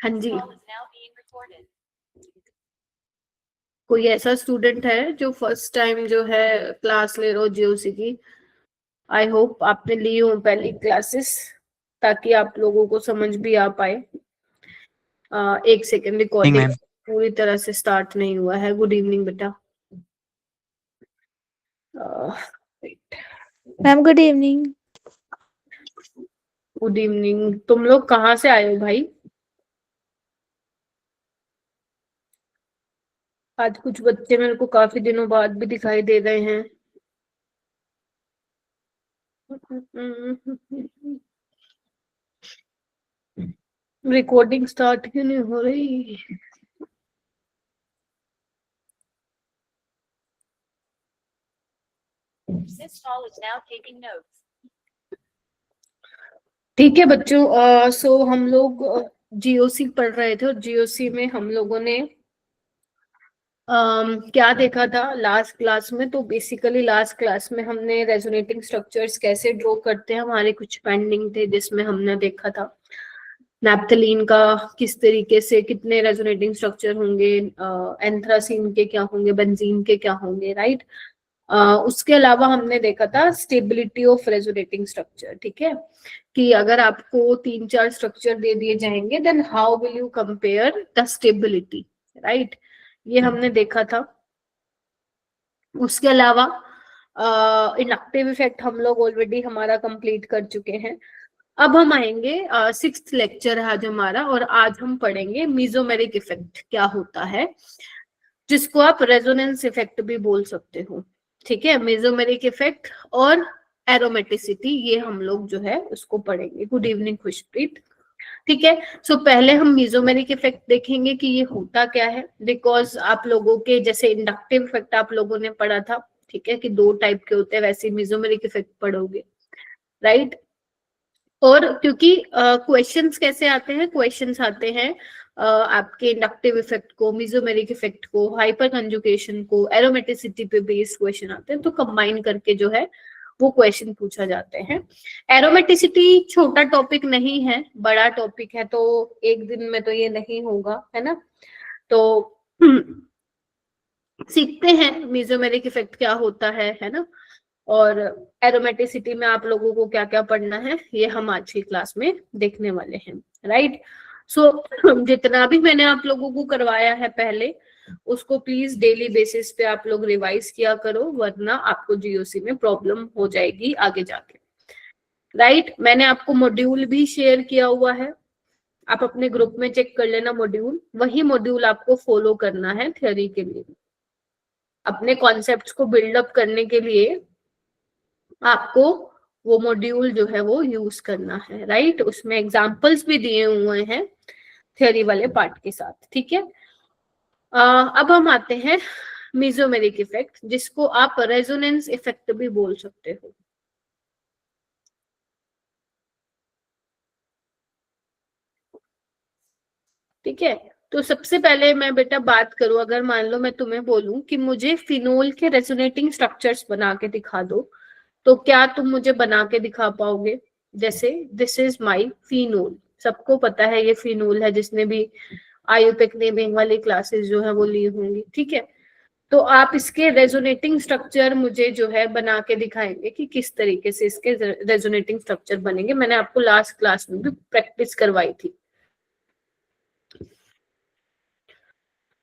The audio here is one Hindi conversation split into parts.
हाँ जी, कोई ऐसा स्टूडेंट है जो फर्स्ट टाइम जो है क्लास ले रहा हो जीओसी की? आई होप आपने ली हो पहली क्लासेस, ताकि आप लोगों को समझ भी आ पाए। एक सेकेंड, रिकॉर्डिंग पूरी तरह से स्टार्ट नहीं हुआ है। गुड इवनिंग बेटा। Ma'am good evening. Good evening. तुम लोग कहाँ से आए हो भाई? आज कुछ बच्चे मेरे को काफी दिनों बाद भी दिखाई दे रहे हैं। रिकॉर्डिंग स्टार्ट क्यों नहीं हो रही? ठीक है बच्चों, सो हम लोग जीओसी पढ़ रहे थे और जीओसी में हम लोगों ने क्या देखा था लास्ट क्लास में? तो बेसिकली लास्ट क्लास में हमने रेजोनेटिंग स्ट्रक्चर्स कैसे ड्रॉ करते हैं, हमारे कुछ पेंडिंग थे जिसमें हमने देखा था नैप्थलीन का किस तरीके से कितने रेजोनेटिंग स्ट्रक्चर होंगे, एंथ्रासीन के क्या होंगे, बेंजीन के क्या होंगे, राइट। उसके अलावा हमने देखा था स्टेबिलिटी ऑफ रेजोनेटिंग स्ट्रक्चर। ठीक है, कि अगर आपको 3-4 स्ट्रक्चर दे दिए जाएंगे then how will you compare the stability, right. ये हमने देखा था। उसके अलावा इंडक्टिव इफेक्ट हम लोग ऑलरेडी हमारा कंप्लीट कर चुके हैं। अब हम आएंगे 6th लेक्चर है आज हमारा, और आज हम पढ़ेंगे मीजोमेरिक इफेक्ट क्या होता है, जिसको आप रेजोनेंस इफेक्ट भी बोल सकते हो। ठीक है, मेसोमेरिक इफेक्ट और एरोमेटिसिटी, ये हम लोग जो है उसको पढ़ेंगे। Good evening Khushpreet. ठीक है, सो पहले हम मेसोमेरिक इफेक्ट देखेंगे कि ये होता क्या है, बिकॉज आप लोगों के जैसे इंडक्टिव इफेक्ट आप लोगों ने पढ़ा था, ठीक है, कि 2 टाइप के होते हैं, वैसे मेसोमेरिक इफेक्ट पढ़ोगे, राइट। और क्योंकि क्वेश्चंस कैसे आते हैं, क्वेश्चंस आते हैं आपके इंडक्टिव इफेक्ट को, मेसोमेरिक इफेक्ट को, हाइपर कंजुगेशन को, एरोमेटिसिटी पे बेस्ड क्वेश्चन आते हैं, तो कंबाइन करके जो है वो क्वेश्चन पूछा जाते हैं। एरोमेटिसिटी छोटा टॉपिक नहीं है, बड़ा टॉपिक है, तो एक दिन में तो ये नहीं होगा, है ना। तो सीखते हैं मेसोमेरिक इफेक्ट क्या होता है ना। और एरोमेटिसिटी में आप लोगों को क्या क्या पढ़ना है ये हम आज की क्लास में देखने वाले हैं, राइट। सो जितना भी मैंने आप लोगों को करवाया है पहले, उसको प्लीज डेली बेसिस पे आप लोग रिवाइज किया करो, वरना आपको जीओसी में प्रॉब्लम हो जाएगी आगे जाके, राइट। मैंने आपको मॉड्यूल भी शेयर किया हुआ है, आप अपने ग्रुप में चेक कर लेना मॉड्यूल, वही मॉड्यूल आपको फॉलो करना है थ्योरी के लिए। अपने कॉन्सेप्ट्स को बिल्डअप करने के लिए आपको वो मॉड्यूल जो है वो यूज करना है, राइट। उसमें एग्जांपल्स भी दिए हुए हैं थ्योरी वाले पार्ट के साथ, ठीक है। अब हम आते हैं मेसोमेरिक इफेक्ट, जिसको आप रेजोनेंस इफेक्ट भी बोल सकते हो। ठीक है, तो सबसे पहले मैं बेटा बात करूं, अगर मान लो मैं तुम्हें बोलूं कि मुझे फिनोल के रेजोनेटिंग स्ट्रक्चर्स बना के दिखा दो, तो क्या तुम मुझे बना के दिखा पाओगे? जैसे दिस इज माई फिनोल, सबको पता है ये फिनोल है, जिसने भी आयुपेक नेमिंग वाली क्लासेस जो है वो ली होंगी, ठीक है। तो आप इसके रेजोनेटिंग स्ट्रक्चर मुझे जो है बना के दिखाएंगे कि किस तरीके से इसके रेजोनेटिंग स्ट्रक्चर बनेंगे। मैंने आपको लास्ट क्लास में भी प्रैक्टिस करवाई थी।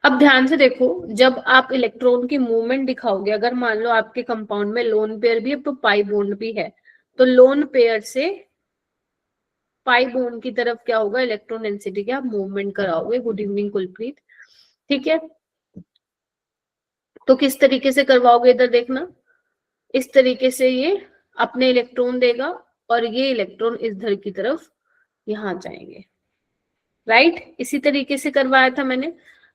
अब ध्यान से देखो, जब आप इलेक्ट्रॉन की मूवमेंट दिखाओगे, अगर मान लो आपके कंपाउंड में लोन पेयर भी है तो पाई बॉन्ड भी है, तो लोन पेयर से पाई बॉन्ड की तरफ क्या होगा, इलेक्ट्रॉन डेंसिटी क्या मूवमेंट कराओगे। Good evening Kulpreet. ठीक है, तो किस तरीके से करवाओगे, इधर देखना, इस तरीके से ये अपने इलेक्ट्रॉन देगा और ये इलेक्ट्रॉन इधर की तरफ यहाँ जाएंगे, राइट। इसी तरीके से करवाया था मैंने।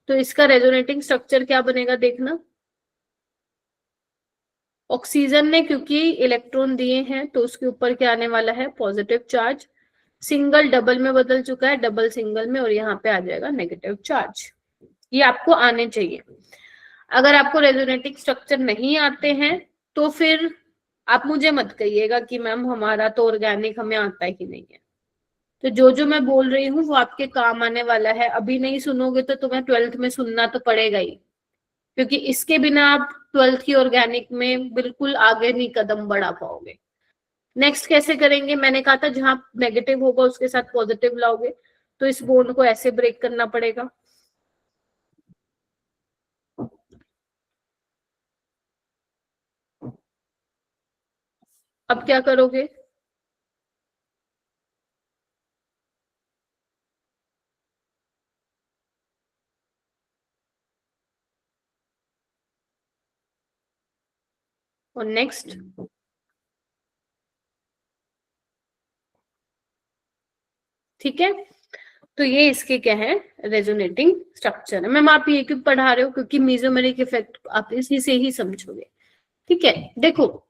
तो इसका रेजोनेटिंग स्ट्रक्चर क्या बनेगा, देखना। ऑक्सीजन ने क्योंकि इलेक्ट्रॉन दिए हैं तो उसके ऊपर क्या आने वाला है, पॉजिटिव चार्ज। सिंगल डबल में बदल चुका है, डबल सिंगल में, और यहाँ पे आ जाएगा नेगेटिव चार्ज। ये आपको आने चाहिए। अगर आपको रेजोनेटिंग स्ट्रक्चर नहीं आते हैं तो फिर आप मुझे मत कहिएगा कि मैम हमारा तो ऑर्गेनिक हमें आता ही नहीं है, तो जो जो मैं बोल रही हूँ वो आपके काम आने वाला है। अभी नहीं सुनोगे तो तुम्हें 12th में सुनना तो पड़ेगा ही, क्योंकि इसके बिना आप 12th की ऑर्गेनिक में बिल्कुल आगे नहीं कदम बढ़ा पाओगे। नेक्स्ट कैसे करेंगे, मैंने कहा था जहां नेगेटिव होगा उसके साथ पॉजिटिव लाओगे, तो इस बॉन्ड को ऐसे ब्रेक करना पड़ेगा। अब क्या करोगे, और नेक्स्ट ठीक है। तो ये इसके क्या है, रेजोनेटिंग स्ट्रक्चर है। मैम आप ये क्यों पढ़ा रहे हो, क्योंकि मेसोमेरिक इफेक्ट आप इसी से ही समझोगे। ठीक है, देखो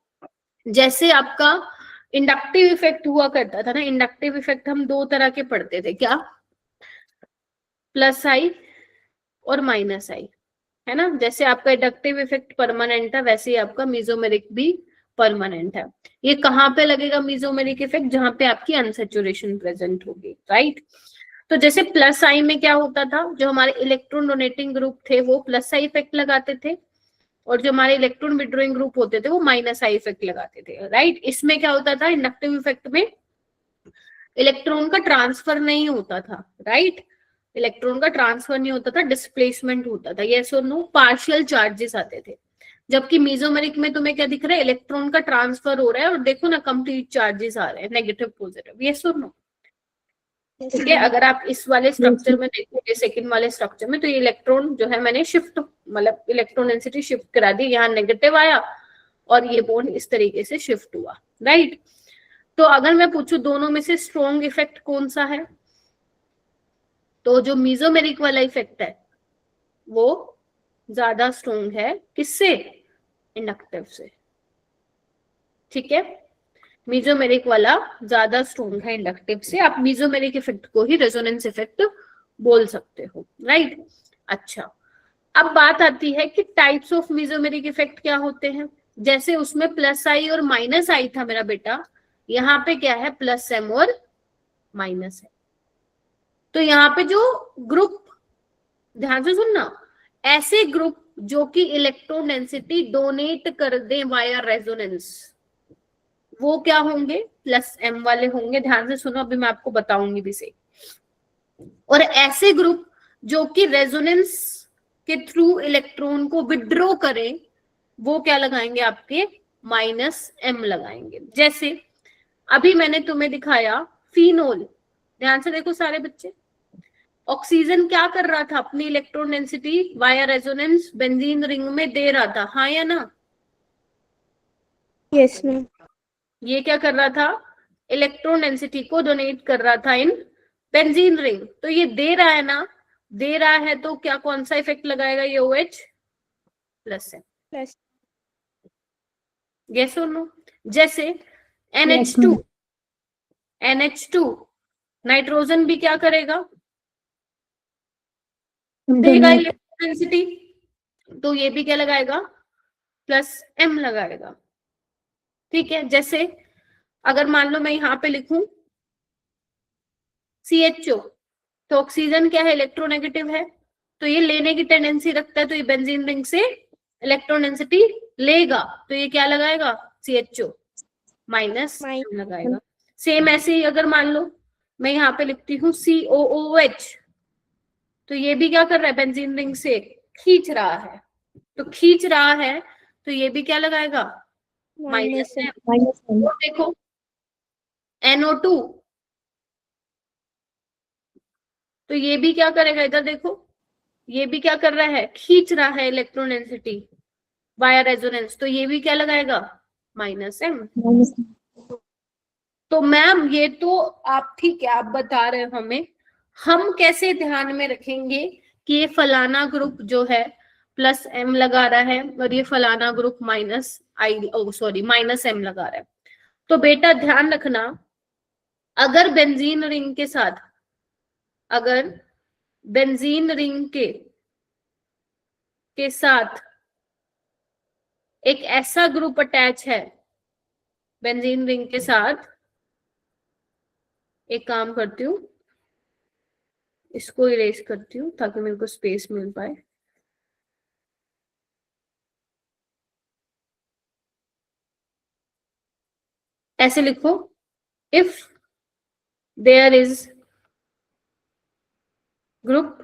जैसे आपका इंडक्टिव इफेक्ट हुआ करता था ना, इंडक्टिव इफेक्ट हम दो तरह के पढ़ते थे, क्या, प्लस आई और माइनस आई, है ना। जैसे आपका इंडक्टिव इफेक्ट परमानेंट है, वैसे ही आपका मेसोमेरिक भी परमानेंट है। ये कहाँ पे लगेगा मेसोमेरिक इफेक्ट, जहां पे आपकी अनसेचुरेशन प्रेजेंट होगी, राइट। तो जैसे प्लस आई में क्या होता था, जो हमारे इलेक्ट्रॉन डोनेटिंग ग्रुप थे वो प्लस आई इफेक्ट लगाते थे, और जो हमारे इलेक्ट्रॉन विड्रॉइंग ग्रुप होते थे वो माइनस आई इफेक्ट लगाते थे, राइट। इसमें क्या होता था, इंडक्टिव इफेक्ट में इलेक्ट्रॉन का ट्रांसफर नहीं होता था, राइट। इलेक्ट्रॉन का ट्रांसफर नहीं होता था, डिस्प्लेसमेंट होता था, यस और नो, पार्शियल चार्जेस आते थे। जबकि मेसोमेरिक में तुम्हें क्या दिख रहा है, इलेक्ट्रॉन का ट्रांसफर हो रहा है, और देखो ना कंप्लीट चार्जेस आ रहे हैं, नेगेटिव पॉजिटिव, यस और नो। ठीक है, अगर आप इस वाले स्ट्रक्चर में देखोगे, सेकंड वाले स्ट्रक्चर में, तो ये इलेक्ट्रॉन जो है मैंने शिफ्ट, मतलब इलेक्ट्रॉन डेंसिटी शिफ्ट करा दी, यहाँ नेगेटिव आया और ये बॉन्ड इस तरीके से शिफ्ट हुआ, राइट। तो अगर मैं पूछूं दोनों में से स्ट्रॉन्ग इफेक्ट कौन सा है, तो जो मेसोमेरिक वाला इफेक्ट है वो ज्यादा स्ट्रॉन्ग है, किससे, इंडक्टिव से। ठीक है, मेसोमेरिक वाला ज्यादा स्ट्रॉन्ग है इंडक्टिव से। आप मेसोमेरिक इफेक्ट को ही रेजोनेंस इफेक्ट बोल सकते हो, राइट। अच्छा, अब बात आती है कि टाइप्स ऑफ मेसोमेरिक इफेक्ट क्या होते हैं। जैसे उसमें प्लस आई और माइनस आई था मेरा बेटा, यहाँ पे क्या है, प्लस एम और माइनस है। तो यहाँ पे जो ग्रुप, ध्यान से सुनना, ऐसे ग्रुप जो कि इलेक्ट्रॉन डेंसिटी डोनेट कर दे वाया रेजोनेंस, वो क्या होंगे, प्लस एम वाले होंगे। ध्यान से सुनो, अभी मैं आपको बताऊंगी भी से। और ऐसे ग्रुप जो कि रेजोनेंस के थ्रू इलेक्ट्रॉन को विड्रॉ करें, वो क्या लगाएंगे, आपके माइनस एम लगाएंगे। जैसे अभी मैंने तुम्हें दिखाया फिनोल, ध्यान से देखो सारे बच्चे, ऑक्सीजन क्या कर रहा था, अपनी electron density via resonance benzene ring में दे रहा था, हाँ या ना, यस मैम। ये क्या कर रहा था, इलेक्ट्रॉन डेंसिटी को डोनेट कर रहा था इन बेंजीन रिंग। तो ये दे रहा है ना, दे रहा है, तो क्या कौन सा इफेक्ट लगाएगा, ये OH प्लस है, प्लस, यस और नो। जैसे NH2, NH2 नाइट्रोजन भी क्या करेगा, देगा इलेक्ट्रॉन डेंसिटी, तो ये भी क्या लगाएगा, प्लस एम लगाएगा। ठीक है, जैसे अगर मान लो मैं यहाँ पे लिखूं CHO, तो ऑक्सीजन क्या है, इलेक्ट्रोनेगेटिव है, तो ये लेने की टेंडेंसी रखता है, तो ये बेंजीन रिंग से इलेक्ट्रॉन डेंसिटी लेगा, तो ये क्या लगाएगा, CHO माइनस लगाएगा। सेम ऐसे ही अगर मान लो मैं यहाँ पे लिखती हूँ COOH, तो ये भी क्या कर रहा है, बेंजीन रिंग से खींच रहा है, तो खींच रहा है, तो ये भी क्या लगाएगा, माइनस है। और देखो NO2, तो ये भी क्या करेगा, इधर देखो, ये भी क्या कर रहा है, खींच रहा है इलेक्ट्रॉन डेंसिटी वाया रेजोनेंस, तो ये भी क्या लगाएगा, माइनस एम। तो मैम ये तो आप ठीक है, आप बता रहे हो हमें, हम कैसे ध्यान में रखेंगे कि ये फलाना ग्रुप जो है प्लस एम लगा रहा है और ये फलाना ग्रुप माइनस एम लगा रहा है। तो बेटा ध्यान रखना, अगर बेंजीन रिंग के साथ, अगर बेंजीन रिंग के साथ एक ऐसा ग्रुप अटैच है, बेंजीन रिंग के साथ एक काम करती हूँ, इसको इरेज करती हूँ ताकि मेरे को स्पेस मिल पाए। ऐसे लिखो, इफ देयर इज ग्रुप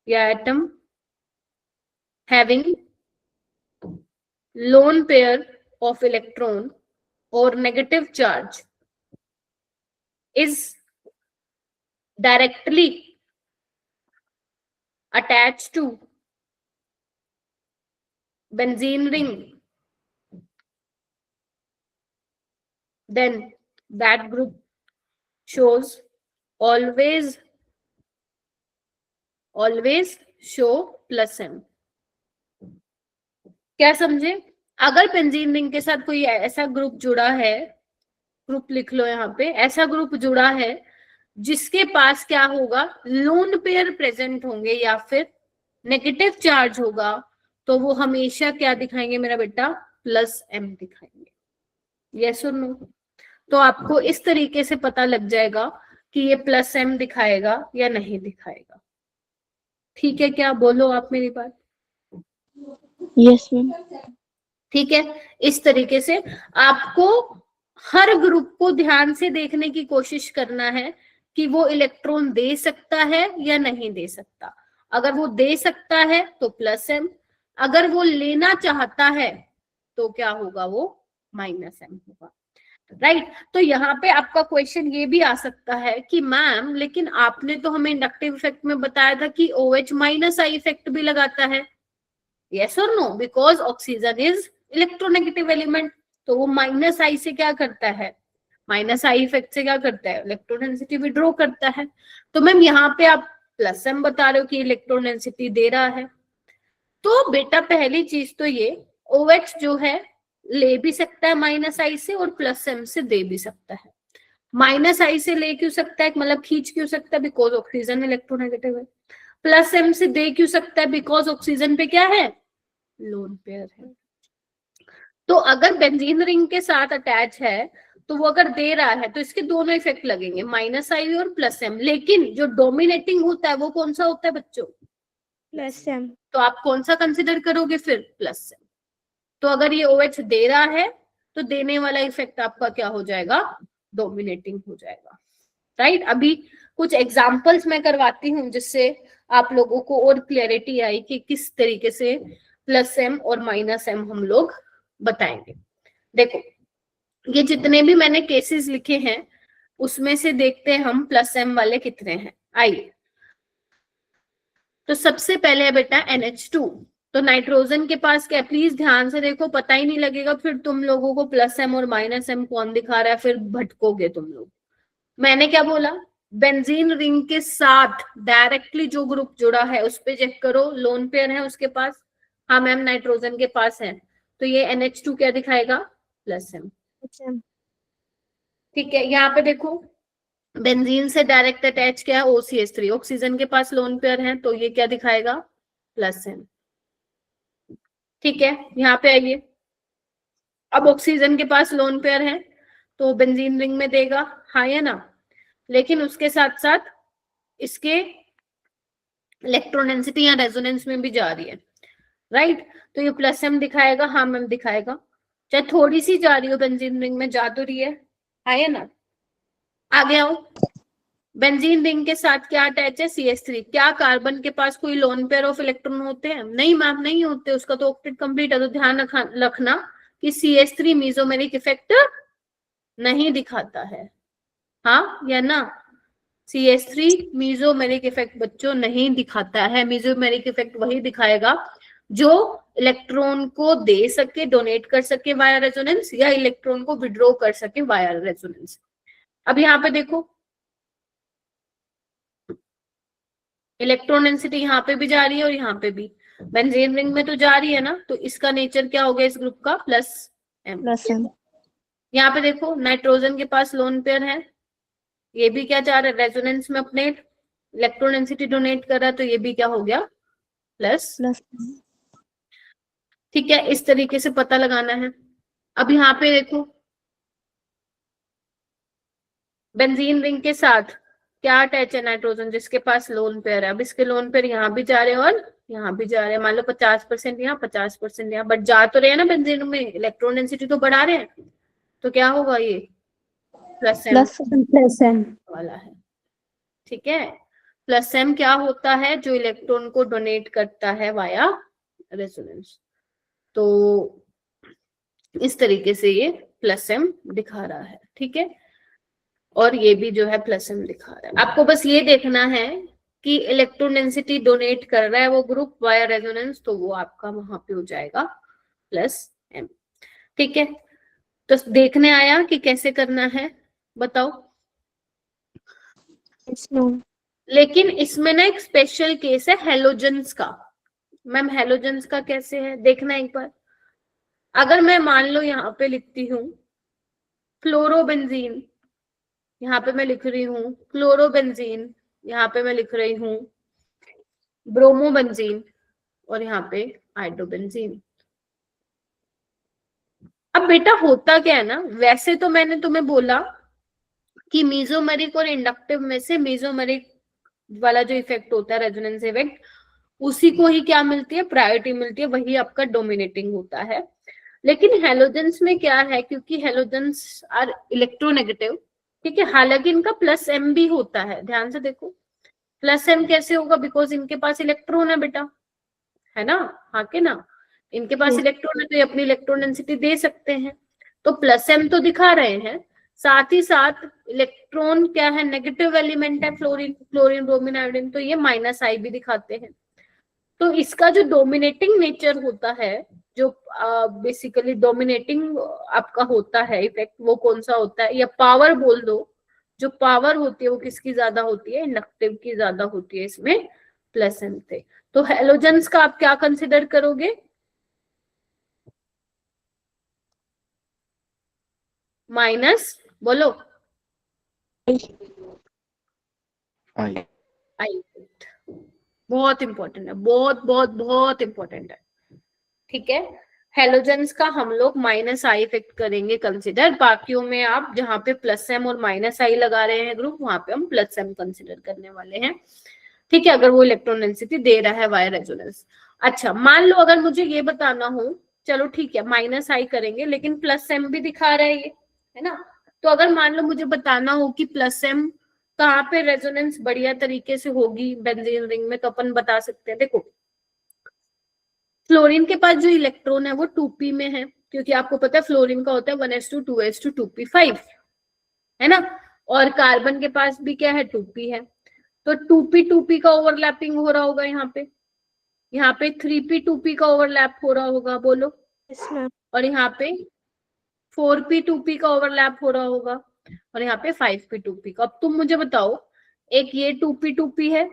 या atom having lone pair of electron or negative charge is directly attached to benzene ring, then that group shows always show plus m। क्या समझे? अगर बेंजीन रिंग के साथ कोई ऐसा ग्रुप जुड़ा है, ग्रुप लिख लो यहाँ पे, ऐसा ग्रुप जुड़ा है जिसके पास क्या होगा, लोन पेयर प्रेजेंट होंगे या फिर नेगेटिव चार्ज होगा, तो वो हमेशा क्या दिखाएंगे मेरा बेटा, प्लस एम दिखाएंगे। यस और नो? तो आपको इस तरीके से पता लग जाएगा कि ये प्लस एम दिखाएगा या नहीं दिखाएगा। ठीक है क्या? बोलो आप मेरी बात। Yes ma'am. ठीक है, इस तरीके से आपको हर ग्रुप को ध्यान से देखने की कोशिश करना है कि वो इलेक्ट्रॉन दे सकता है या नहीं दे सकता। अगर वो दे सकता है तो प्लस एम, अगर वो लेना चाहता है तो क्या होगा, वो माइनस एम होगा। राइट तो यहाँ पे आपका क्वेश्चन ये भी आ सकता है कि मैम लेकिन आपने तो हमें इंडक्टिव इफेक्ट में बताया था कि OH माइनस आई इफेक्ट भी लगाता है। यस और no? Because oxygen is electronegative element, तो वो माइनस आई से क्या करता है, माइनस आई इफेक्ट से क्या करता है, इलेक्ट्रॉन डेंसिटी विड्रॉ करता है। तो मैम यहाँ पे आप प्लस एम बता रहे हो कि इलेक्ट्रॉन डेंसिटी दे रहा है, तो बेटा पहली चीज तो ये OH जो है ले भी सकता है माइनस आई से और प्लस एम से दे भी सकता है। माइनस आई से ले क्यों सकता है, मतलब खींच क्यों सकता है, बिकॉज ऑक्सीजन इलेक्ट्रोनेगेटिव है। प्लस एम से दे क्यों सकता है, बिकॉज ऑक्सीजन पे क्या है, लोन पेयर है। तो अगर बेंजीन रिंग के साथ अटैच है तो वो अगर दे रहा है तो इसके दोनों इफेक्ट लगेंगे, माइनस आई और प्लस एम, लेकिन जो डोमिनेटिंग होता है वो कौन सा होता है बच्चों, प्लस एम। तो आप कौन सा कंसिडर करोगे फिर, प्लस एम। तो अगर ये OH दे रहा है तो देने वाला इफेक्ट आपका क्या हो जाएगा, डोमिनेटिंग हो जाएगा। राइट अभी कुछ एग्जांपल्स मैं करवाती हूँ जिससे आप लोगों को और क्लैरिटी आई कि किस तरीके से प्लस एम और माइनस एम हम लोग बताएंगे। देखो ये जितने भी मैंने केसेस लिखे हैं उसमें से देखते हैं हम प्लस एम वाले कितने हैं। आइए, तो सबसे पहले है बेटा NH2। तो नाइट्रोजन के पास क्या, प्लीज ध्यान से देखो, पता ही नहीं लगेगा फिर तुम लोगों को प्लस एम और माइनस एम कौन दिखा रहा है, फिर भटकोगे तुम लोग। मैंने क्या बोला, बेंजीन रिंग के साथ डायरेक्टली जो ग्रुप जुड़ा है उस पे चेक करो, लोन पेयर है उसके पास। हाँ मैम नाइट्रोजन के पास है, तो ये NH2 क्या दिखाएगा, प्लस एम। ठीक है, यहाँ पे देखो बेंजीन से डायरेक्ट अटैच क्या है, OCH3, ऑक्सीजन के पास लोन पेयर है तो ये क्या दिखाएगा, प्लस एम। ठीक है, यहाँ पे आइए, अब ऑक्सीजन के पास लोन पेयर है तो बेंजीन रिंग में देगा, हाँ या ना, लेकिन उसके साथ साथ इसके इलेक्ट्रॉन डेंसिटी या रेजोनेंस में भी जा रही है। राइट तो ये प्लस एम दिखाएगा, हाँ मैम दिखाएगा, चाहे थोड़ी सी जा रही हो बेंजीन रिंग में, जा तो रही है, हाँ या ना। आगे आओ, बेंजीन रिंग के साथ क्या अटैच है, CH3। क्या कार्बन के पास कोई लोन पेयर ऑफ इलेक्ट्रॉन होते हैं, नहीं मैम नहीं होते, उसका तो ऑक्टेट कंप्लीट है। तो ध्यान रखना कि CH3 मीजोमेरिक इफेक्ट नहीं दिखाता है, हाँ या ना। CH3 मीजोमेरिक इफेक्ट बच्चों नहीं दिखाता है। मीजोमेरिक इफेक्ट वही दिखाएगा जो इलेक्ट्रॉन को दे सके, डोनेट कर सके वाया रेजोनेंस, या इलेक्ट्रॉन को विड्रॉ कर सके वाया रेजोनेंस। अब यहाँ पे देखो इलेक्ट्रॉन डेंसिटी यहाँ पे भी जा रही है और यहाँ पे भी, बेंजीन रिंग में तो जा रही है ना, तो इसका नेचर क्या हो गया इस ग्रुप का, प्लस एम। यहाँ पे देखो नाइट्रोजन के पास लोन पेयर है, ये भी क्या चाह रहा है, रेजोनेंस में अपने इलेक्ट्रॉन डेंसिटी डोनेट कर रहा है, तो ये भी क्या हो गया, प्लस। ठीक है, इस तरीके से पता लगाना है। अब यहाँ पे देखो बेंजीन रिंग के साथ क्या अटैच है? नाइट्रोजन, जिसके पास लोन पेयर है। अब इसके लोन पेयर यहाँ भी जा रहे हैं और यहाँ भी जा रहे हैं। मान लो 50% यहाँ, 50% यहाँ, बट जा तो रहे हैं ना बेंजीन में, इलेक्ट्रॉन डेंसिटी तो बढ़ा रहे हैं, तो क्या होगा ये? प्लस एम प्लस एम वाला है। ठीक है, प्लस एम क्या होता है? जो इलेक्ट्रॉन को डोनेट करता है वाया रेजोनेंस। तो इस तरीके से ये प्लस एम दिखा रहा है। ठीक है, और ये भी जो है प्लस एम दिखा रहा है। आपको बस ये देखना है कि इलेक्ट्रॉन डेंसिटी डोनेट कर रहा है वो ग्रुप वाया रेजोनेंस, तो वो आपका वहां पे हो जाएगा प्लस एम। ठीक है, तो देखने आया कि कैसे करना है, बताओ। लेकिन इसमें ना एक स्पेशल केस है हेलोजन्स का। मैम हेलोजन्स का कैसे है देखना एक बार। अगर मैं मान लो यहाँ पे लिखती हूँ फ्लोरोबेंजीन, यहाँ पे मैं लिख रही हूँ क्लोरोबेंजीन, यहाँ पे मैं लिख रही हूँ ब्रोमोबेंजीन, और यहाँ पे हाइड्रोबेंजीन। अब बेटा होता क्या है ना, वैसे तो मैंने तुम्हें बोला कि मीजोमेरिक और इंडक्टिव में से मीजोमेरिक वाला जो इफेक्ट होता है रेजोनेंस इफेक्ट, उसी को ही क्या मिलती है? प्रायोरिटी मिलती है, वही आपका डोमिनेटिंग होता है। लेकिन हेलोजेंस में क्या है, क्योंकि हेलोजेंस आर इलेक्ट्रोनेगेटिव, ठीक है, हालांकि इनका प्लस एम भी होता है, ध्यान से देखो। प्लस एम कैसे होगा? बिकॉज इनके पास इलेक्ट्रॉन है बेटा, है ना, हाँ के ना, इनके पास इलेक्ट्रॉन है तो ये अपनी इलेक्ट्रॉन डेंसिटी दे सकते हैं, तो प्लस एम तो दिखा रहे हैं। साथ ही साथ इलेक्ट्रॉन क्या है? नेगेटिव एलिमेंट है, फ्लोरीन, क्लोरीन, ब्रोमीन, आयोडीन, तो ये माइनस आई भी दिखाते हैं। तो इसका जो डोमिनेटिंग नेचर होता है, जो बेसिकली डोमिनेटिंग आपका होता है इफेक्ट, वो कौन सा होता है? या पावर बोल दो, जो पावर होती है वो किसकी ज्यादा होती है? इंडक्टिव की ज्यादा होती है इसमें प्लस एम से। तो हेलोजेंस का आप क्या कंसिडर करोगे? माइनस, बोलो आई। आई। बहुत इंपॉर्टेंट है, बहुत बहुत बहुत इंपॉर्टेंट है। ठीक है, हेलोजेंस का हम लोग माइनस आई इफेक्ट करेंगे कंसिडर, बाकियों में आप जहां पे प्लस एम और माइनस आई लगा रहे हैं ग्रुप, वहां पे हम प्लस एम कंसिडर करने वाले हैं। ठीक है, अगर वो इलेक्ट्रॉन डेंसिटी दे रहा है वाया रेजोनेंस। अच्छा, मान लो अगर मुझे ये बताना हो, चलो ठीक है माइनस आई करेंगे, लेकिन प्लस एम भी दिखा रहा है ये, है ना। तो अगर मान लो मुझे बताना हो कि प्लस एम कहाँ पे रेजोनेंस बढ़िया तरीके से होगी बेंजीन रिंग में, तो अपन बता सकते हैं। देखो, फ्लोरीन के पास जो इलेक्ट्रॉन है वो 2p में है, क्योंकि आपको पता है फ्लोरीन का होता है 1s2 2s2 2p5, है ना। और कार्बन के पास भी क्या है? 2p है। तो 2p का ओवरलैपिंग हो रहा होगा यहाँ पे 3p का ओवरलैप हो रहा होगा, बोलो। और यहाँ पे 4p का ओवरलैप हो रहा होगा, और यहाँ पे 5p का। अब तुम मुझे बताओ, एक ये 2p है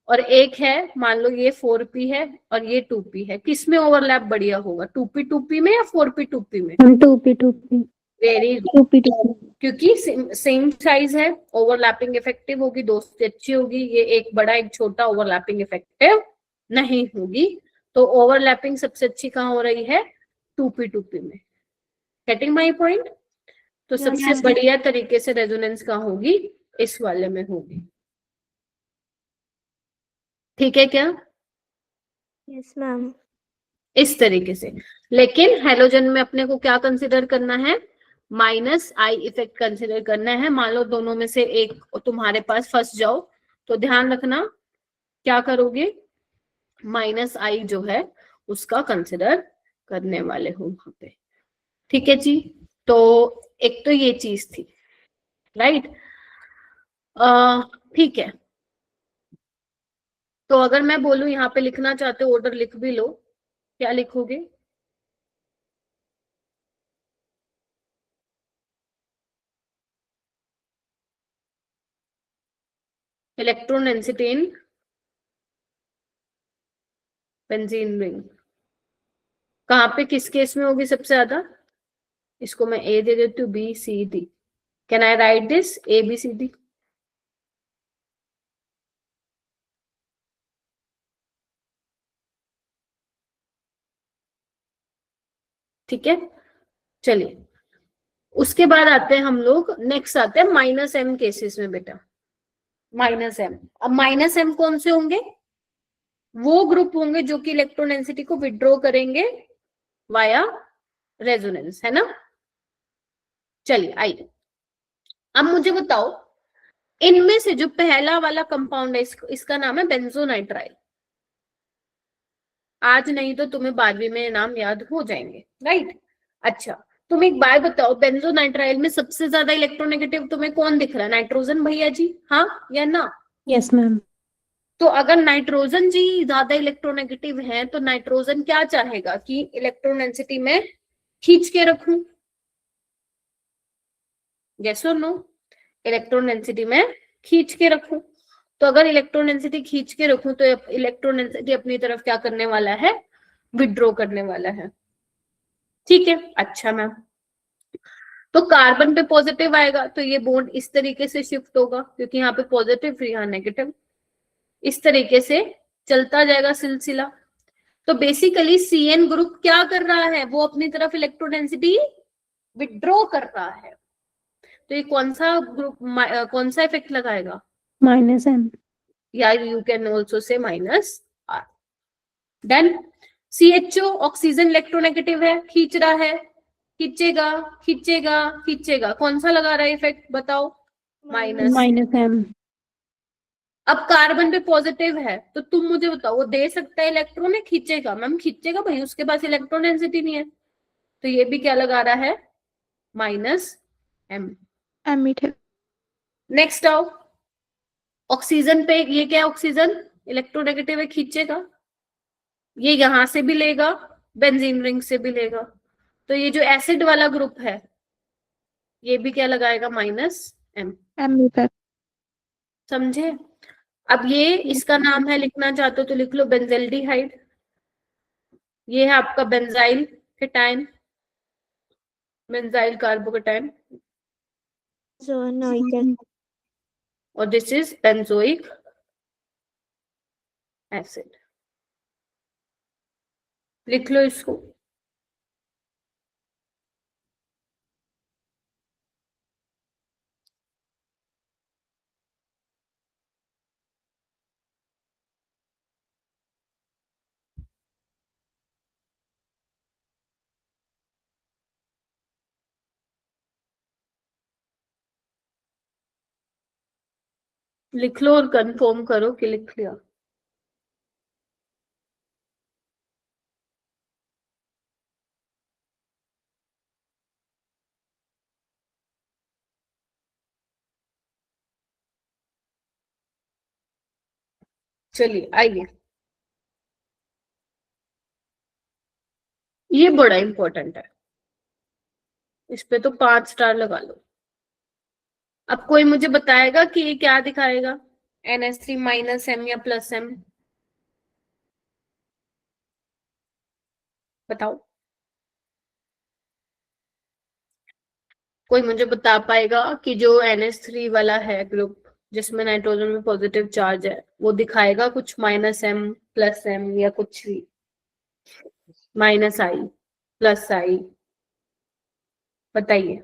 और एक है मान लो ये 4p है और ये 2p है, किसमें ओवरलैप बढ़िया होगा? 2p में या 4p में? 2p वेरी गुड, क्योंकि सेम साइज है, ओवरलैपिंग इफेक्टिव होगी, दो से अच्छी होगी। ये एक बड़ा एक छोटा, ओवरलैपिंग इफेक्टिव नहीं होगी। तो ओवरलैपिंग सबसे अच्छी कहाँ हो रही है? 2p में। Getting my point? तो सबसे बढ़िया तरीके से रेजोनेंस कहाँ होगी? इस वाले में होगी। ठीक है क्या? Yes ma'am. इस तरीके से। लेकिन हेलोजन में अपने को क्या कंसिडर करना है? माइनस आई इफेक्ट कंसिडर करना है। मान लो दोनों में से एक तुम्हारे पास फंस जाओ, तो ध्यान रखना क्या करोगे? माइनस आई जो है उसका कंसिडर करने वाले हो वहां पे। ठीक है जी, तो एक तो ये चीज थी, राइट। ठीक है, तो अगर मैं बोलूं यहाँ पे लिखना चाहते हो ऑर्डर, लिख भी लो, क्या लिखोगे? Electron density in benzene ring कहाँ पे किस केस में होगी सबसे ज्यादा? इसको मैं ए दे देती हूँ, B C D. Can I write this A B C D? ठीक है, चलिए उसके बाद आते हैं हम लोग, नेक्स्ट आते हैं माइनस एम केसेस में बेटा। माइनस एम, अब माइनस एम कौन से होंगे? वो ग्रुप होंगे जो कि इलेक्ट्रोडेंसिटी को विड्रॉ करेंगे वाया रेजोनेंस, है ना। चलिए आइए, अब मुझे बताओ इनमें से जो पहला वाला कंपाउंड है इसका नाम है बेंजोनाइट्राइल। आज नहीं तो तुम्हें 12वीं में नाम याद हो जाएंगे, राइट। अच्छा, तुम एक बात बताओ, बेंजोनाइट्राइल में सबसे ज्यादा इलेक्ट्रोनेगेटिव तुम्हें कौन दिख रहा है? नाइट्रोजन भैया जी, हाँ या ना? Yes, ma'am. तो अगर नाइट्रोजन जी ज्यादा इलेक्ट्रोनेगेटिव है तो नाइट्रोजन क्या चाहेगा कि इलेक्ट्रोनेगेटिविटी में खींच के रखूं, यस और नो? इलेक्ट्रोनेगेटिविटी में खींच के रखूं, तो अगर इलेक्ट्रोनेगेटिविटी खींच के रखूं तो इलेक्ट्रोनेगेटिविटी अपनी तरफ क्या करने वाला है? विड्रॉ करने वाला है, ठीक है। अच्छा मैम, तो कार्बन पे पॉजिटिव आएगा तो ये बॉन्ड इस तरीके से शिफ्ट होगा, क्योंकि यहाँ पे पॉजिटिव फिर यहाँ नेगेटिव, इस तरीके से चलता जाएगा सिलसिला। तो बेसिकली CN ग्रुप क्या कर रहा है? वो अपनी तरफ इलेक्ट्रोडेंसिटी विड्रॉ कर रहा है। तो ये कौन सा ग्रुप, कौन सा इफेक्ट लगाएगा? Minus M. या you can also say minus R. Then CHO oxygen electronegative है, खींच रहा है, खींचेगा खींचेगा खींचेगा, कौन सा लगा रहा है इफेक्ट बताओ? माइनस। Minus M. अब कार्बन पे पॉजिटिव है तो तुम मुझे बताओ वो दे सकता है इलेक्ट्रॉन? है खींचेगा? मैम खींचेगा भाई, उसके पास इलेक्ट्रॉन डेंसिटी नहीं है, तो ये भी क्या लगा रहा है? Minus M. Emitter. नेक्स्ट आओ, ऑक्सीजन पे, ये क्या है? ऑक्सीजन इलेक्ट्रोनेगेटिव है, खींचेगा, ये यहां से भी लेगा, बेंजीन रिंग से भी लेगा, तो ये जो एसिड वाला ग्रुप है ये भी क्या लगाएगा? Minus M. Emitter. समझे? अब ये इसका नाम है, लिखना चाहते हो तो लिख लो बेंजेल्डिहाइड। ये है आपका benzyl cation, benzyl carbocation, Zonoic. और दिस इज बेंजोइक एसिड। लिख लो इसको। लिख लो और कंफर्म करो कि लिख लिया। चलिए आइए, ये बड़ा इंपॉर्टेंट है, इस पे तो 5 स्टार लगा लो। अब कोई मुझे बताएगा कि ये क्या दिखाएगा? NH3 माइनस एम या प्लस एम? बताओ, कोई मुझे बता पाएगा कि जो NH3 वाला है ग्रुप जिसमें नाइट्रोजन में पॉजिटिव चार्ज है वो दिखाएगा कुछ माइनस एम प्लस एम या कुछ भी? माइनस आई प्लस आई, बताइए।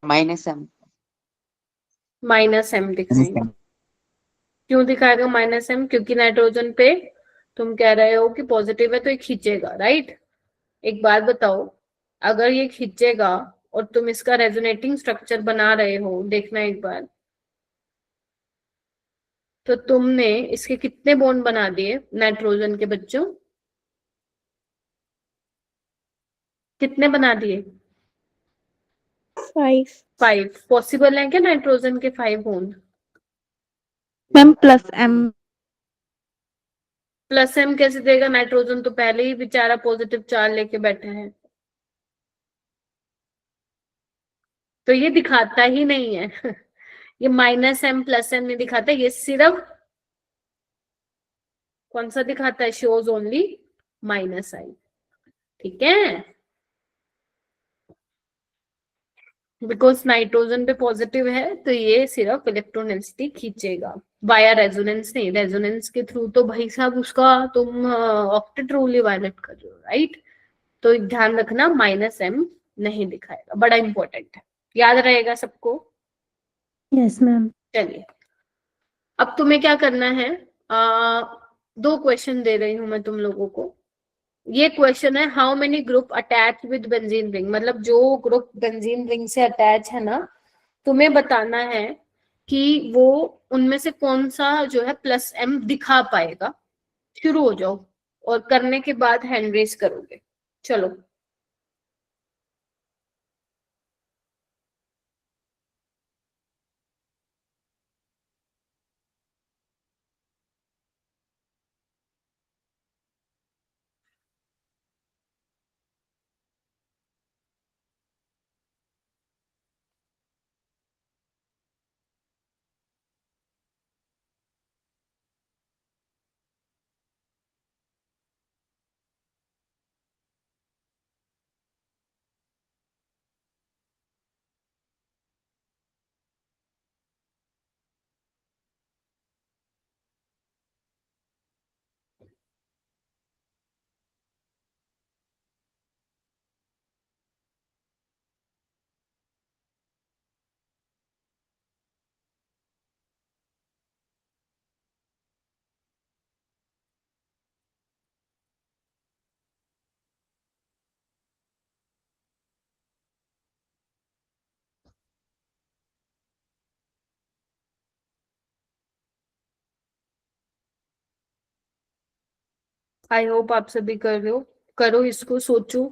Minus M. माइनस एम दिखाएंगे। क्यों दिखाएगा माइनस एम? क्योंकि नाइट्रोजन पे तुम कह रहे हो कि पॉजिटिव है तो ये खींचेगा, राइट। एक बात बताओ, अगर ये खींचेगा और तुम इसका रेजोनेटिंग स्ट्रक्चर बना रहे हो, देखना एक बार, तो तुमने इसके कितने बॉन्ड बना दिए नाइट्रोजन के बच्चों? कितने बना दिए? 5. 5। पॉसिबल है क्या नाइट्रोजन के 5 bond? Ma'am plus M. Plus M कैसे देगा? नाइट्रोजन तो पहले ही बेचारा पॉजिटिव चार्ज लेके बैठे हैं, तो ये दिखाता ही नहीं है। ये माइनस एम प्लस एम नहीं दिखाता, ये सिर्फ कौन सा दिखाता है? शोज ओनली माइनस आई, ठीक है। बिकॉज नाइट्रोजन पे पॉजिटिव है तो ये सिर्फ इलेक्ट्रोनेगेटिविटी खींचेगा, वाया रेजोनेंस नहीं, रेजोनेंस के थ्रू तो भाई साहब उसका तुम ऑक्टेट रूल ही वायलेट कर रहे हो, राइट। तो ध्यान रखना -m नहीं दिखाएगा, बड़ा इंपॉर्टेंट है, याद रहेगा सबको। Yes, ma'am. चलिए अब तुम्हें क्या करना है, दो क्वेश्चन दे रही हूं मैं तुम लोगों को। ये क्वेश्चन है, how many group attach with benzene ring, मतलब जो ग्रुप बेंजीन रिंग से अटैच है ना, तुम्हें बताना है कि वो उनमें से कौन सा जो है +m दिखा पाएगा। शुरू हो जाओ और करने के बाद हैंड रेज करोगे। चलो आई होप आप सभी कर रहे हो, करो इसको, सोचो।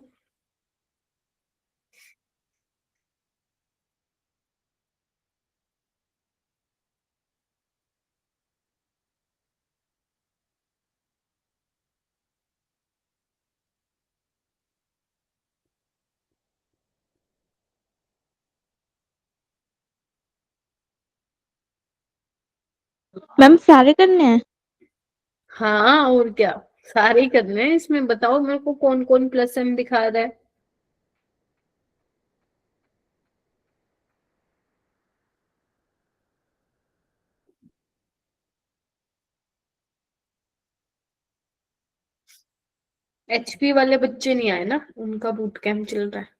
मैम सारे करने हैं? हाँ और क्या, सारे ही करने हैं इसमें। बताओ मेरे को कौन कौन +m दिखा रहा है। HP वाले बच्चे नहीं आए ना, उनका बूट कैंप चल रहा है।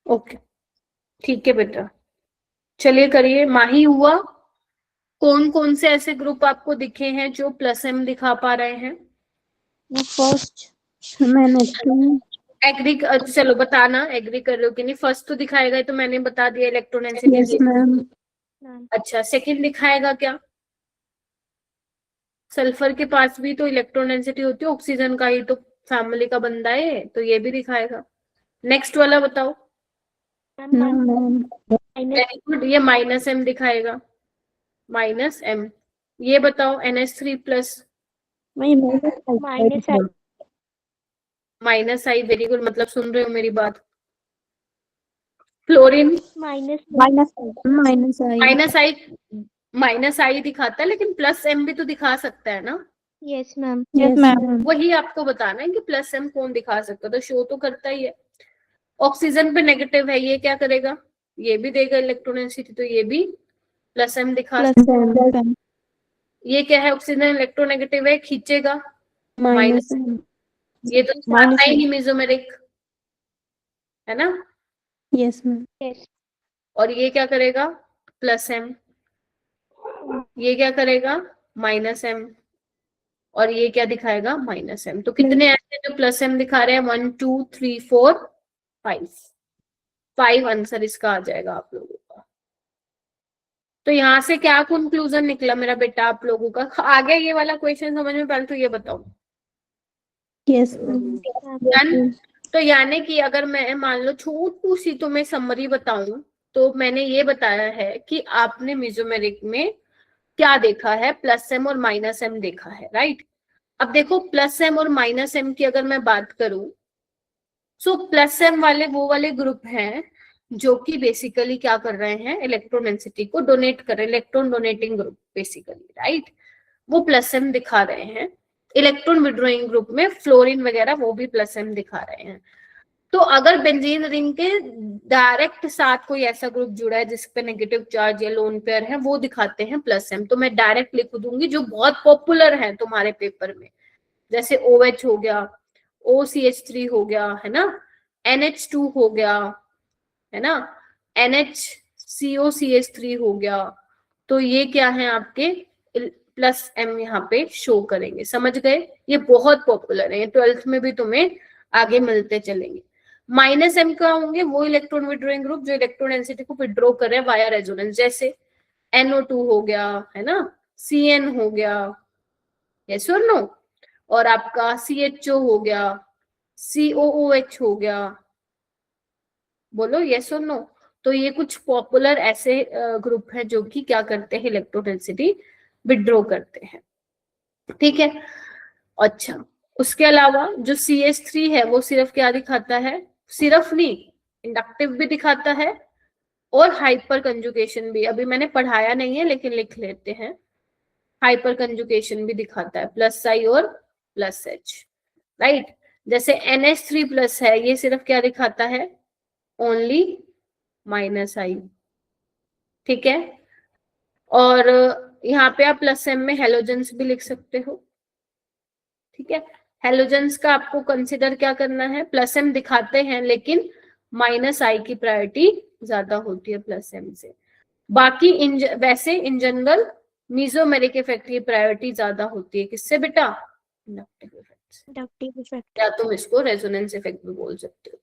ओके ठीक है बेटा, चलिए करिए। माही हुआ, कौन कौन से ऐसे ग्रुप आपको दिखे हैं जो +m दिखा पा रहे हैं। फर्स्ट मैंने NH2। एग्री, चलो बताना एग्री कर रहे हो कि नहीं। फर्स्ट तो दिखाएगा, ये तो मैंने बता दिया, Yes, इलेक्ट्रोनेगेटिविटी। मैम। अच्छा सेकंड दिखाएगा क्या, सल्फर के पास भी तो इलेक्ट्रोनेगेटिविटी होती है, ऑक्सीजन का ही तो फैमिली का बंदा है, तो ये भी दिखाएगा। नेक्स्ट वाला बताओ। No, ma'am. वेरी गुड, ये -m दिखाएगा, -m। ये बताओ NH3+, -I, वेरी गुड, मतलब सुन रहे हो मेरी बात। Fluorine -I। -I दिखाता है, लेकिन +m भी तो दिखा सकता है ना। Yes, ma'am. वही आपको बताना है कि +m कौन दिखा सकता है, तो शो तो करता ही है। ऑक्सीजन पे नेगेटिव है, ये क्या करेगा, ये भी देगा इलेक्ट्रोनेगेटिविटी, तो ये भी +m दिखा सकता है। ये क्या है, ऑक्सीजन इलेक्ट्रोनेगेटिव है, खींचेगा माइनस, -M। ये तो दिखाता ही नहीं मेसोमेरिक, है ना। Yes, ma'am. और ये क्या करेगा, +m, ये क्या करेगा, -m, और ये क्या दिखाएगा, -m। तो कितने ऐसे जो +m दिखा रहे हैं, 1 2 3 4 5, 5 आंसर इसका आ जाएगा आप लोगों का। तो यहाँ से क्या कंक्लूजन निकला मेरा बेटा आप लोगों का, आ गया ये वाला क्वेश्चन समझ में, पहले तो ये बताओ। Yes, done. तो यानी कि अगर मैं मान लो छोटू सी तुम्हें समरी बताऊं, तो मैंने ये बताया है कि आपने मेसोमेरिक में क्या देखा है, +m और -m देखा है, राइट। अब देखो +m और -m की अगर मैं बात करूं, सो प्लस एम वाले वो वाले ग्रुप हैं जो कि बेसिकली क्या कर रहे हैं, इलेक्ट्रॉन डेंसिटी को डोनेट कर रहे हैं, electron donating group basically, right, वो प्लस एम दिखा रहे हैं। इलेक्ट्रॉन विड्रॉइंग ग्रुप में फ्लोरीन वगैरह वो भी प्लस एम दिखा रहे हैं। तो अगर बेंजीन रिंग के डायरेक्ट साथ कोई ऐसा ग्रुप जुड़ा है जिसपे नेगेटिव चार्ज या लोन पेयर है, वो दिखाते हैं प्लस एम। तो मैं डायरेक्ट लिख दूंगी जो बहुत पॉपुलर है तुम्हारे पेपर में, जैसे OH हो गया, OCH3 हो गया, है ना, NH2 हो गया, है ना, NHCOCH3 हो गया। तो ये क्या है आपके प्लस एम यहाँ पे शो करेंगे, समझ गए? ये बहुत पॉपुलर है, 12th में भी तुम्हें आगे मिलते चलेंगे। माइनस एम का होंगे वो इलेक्ट्रॉन विड्रॉइंग ग्रुप जो इलेक्ट्रॉन डेंसिटी को विड्रॉ कर रहे हैं वाया रेजोनेंस, जैसे NO2 हो गया, है ना, CN हो गया, यस और नो, और आपका CHO हो गया, COOH हो गया, बोलो यस और नो। तो ये कुछ पॉपुलर ऐसे ग्रुप हैं जो कि क्या करते हैं, इलेक्ट्रॉन डेंसिटी विड्रॉ करते हैं, ठीक है। अच्छा, उसके अलावा जो CH3 है वो सिर्फ क्या दिखाता है, सिर्फ नहीं, इंडक्टिव भी दिखाता है और हाइपर कंजुगेशन भी, अभी मैंने पढ़ाया नहीं है लेकिन लिख लेते हैं, हाइपर कंजुगेशन भी दिखाता है, प्लस आई और प्लस H, राइट। जैसे NH3 प्लस है, ये सिर्फ क्या दिखाता है, ओनली माइनस आई, ठीक है। और यहाँ पे आप प्लस एम में हेलोजेंस भी लिख सकते हो, ठीक है। हेलोजेंस का आपको कंसिडर क्या करना है, प्लस एम दिखाते हैं लेकिन माइनस आई की प्रायोरिटी ज्यादा होती है प्लस एम से। बाकी वैसे इन जनरल मीजोमेरिक इफेक्ट की प्रायोरिटी ज्यादा होती है, किससे बेटा, इंडक्टिव इफेक्ट, इंडक्टिव इफेक्ट। या तुम इसको रेजोनेंस इफेक्ट भी बोल सकते हो,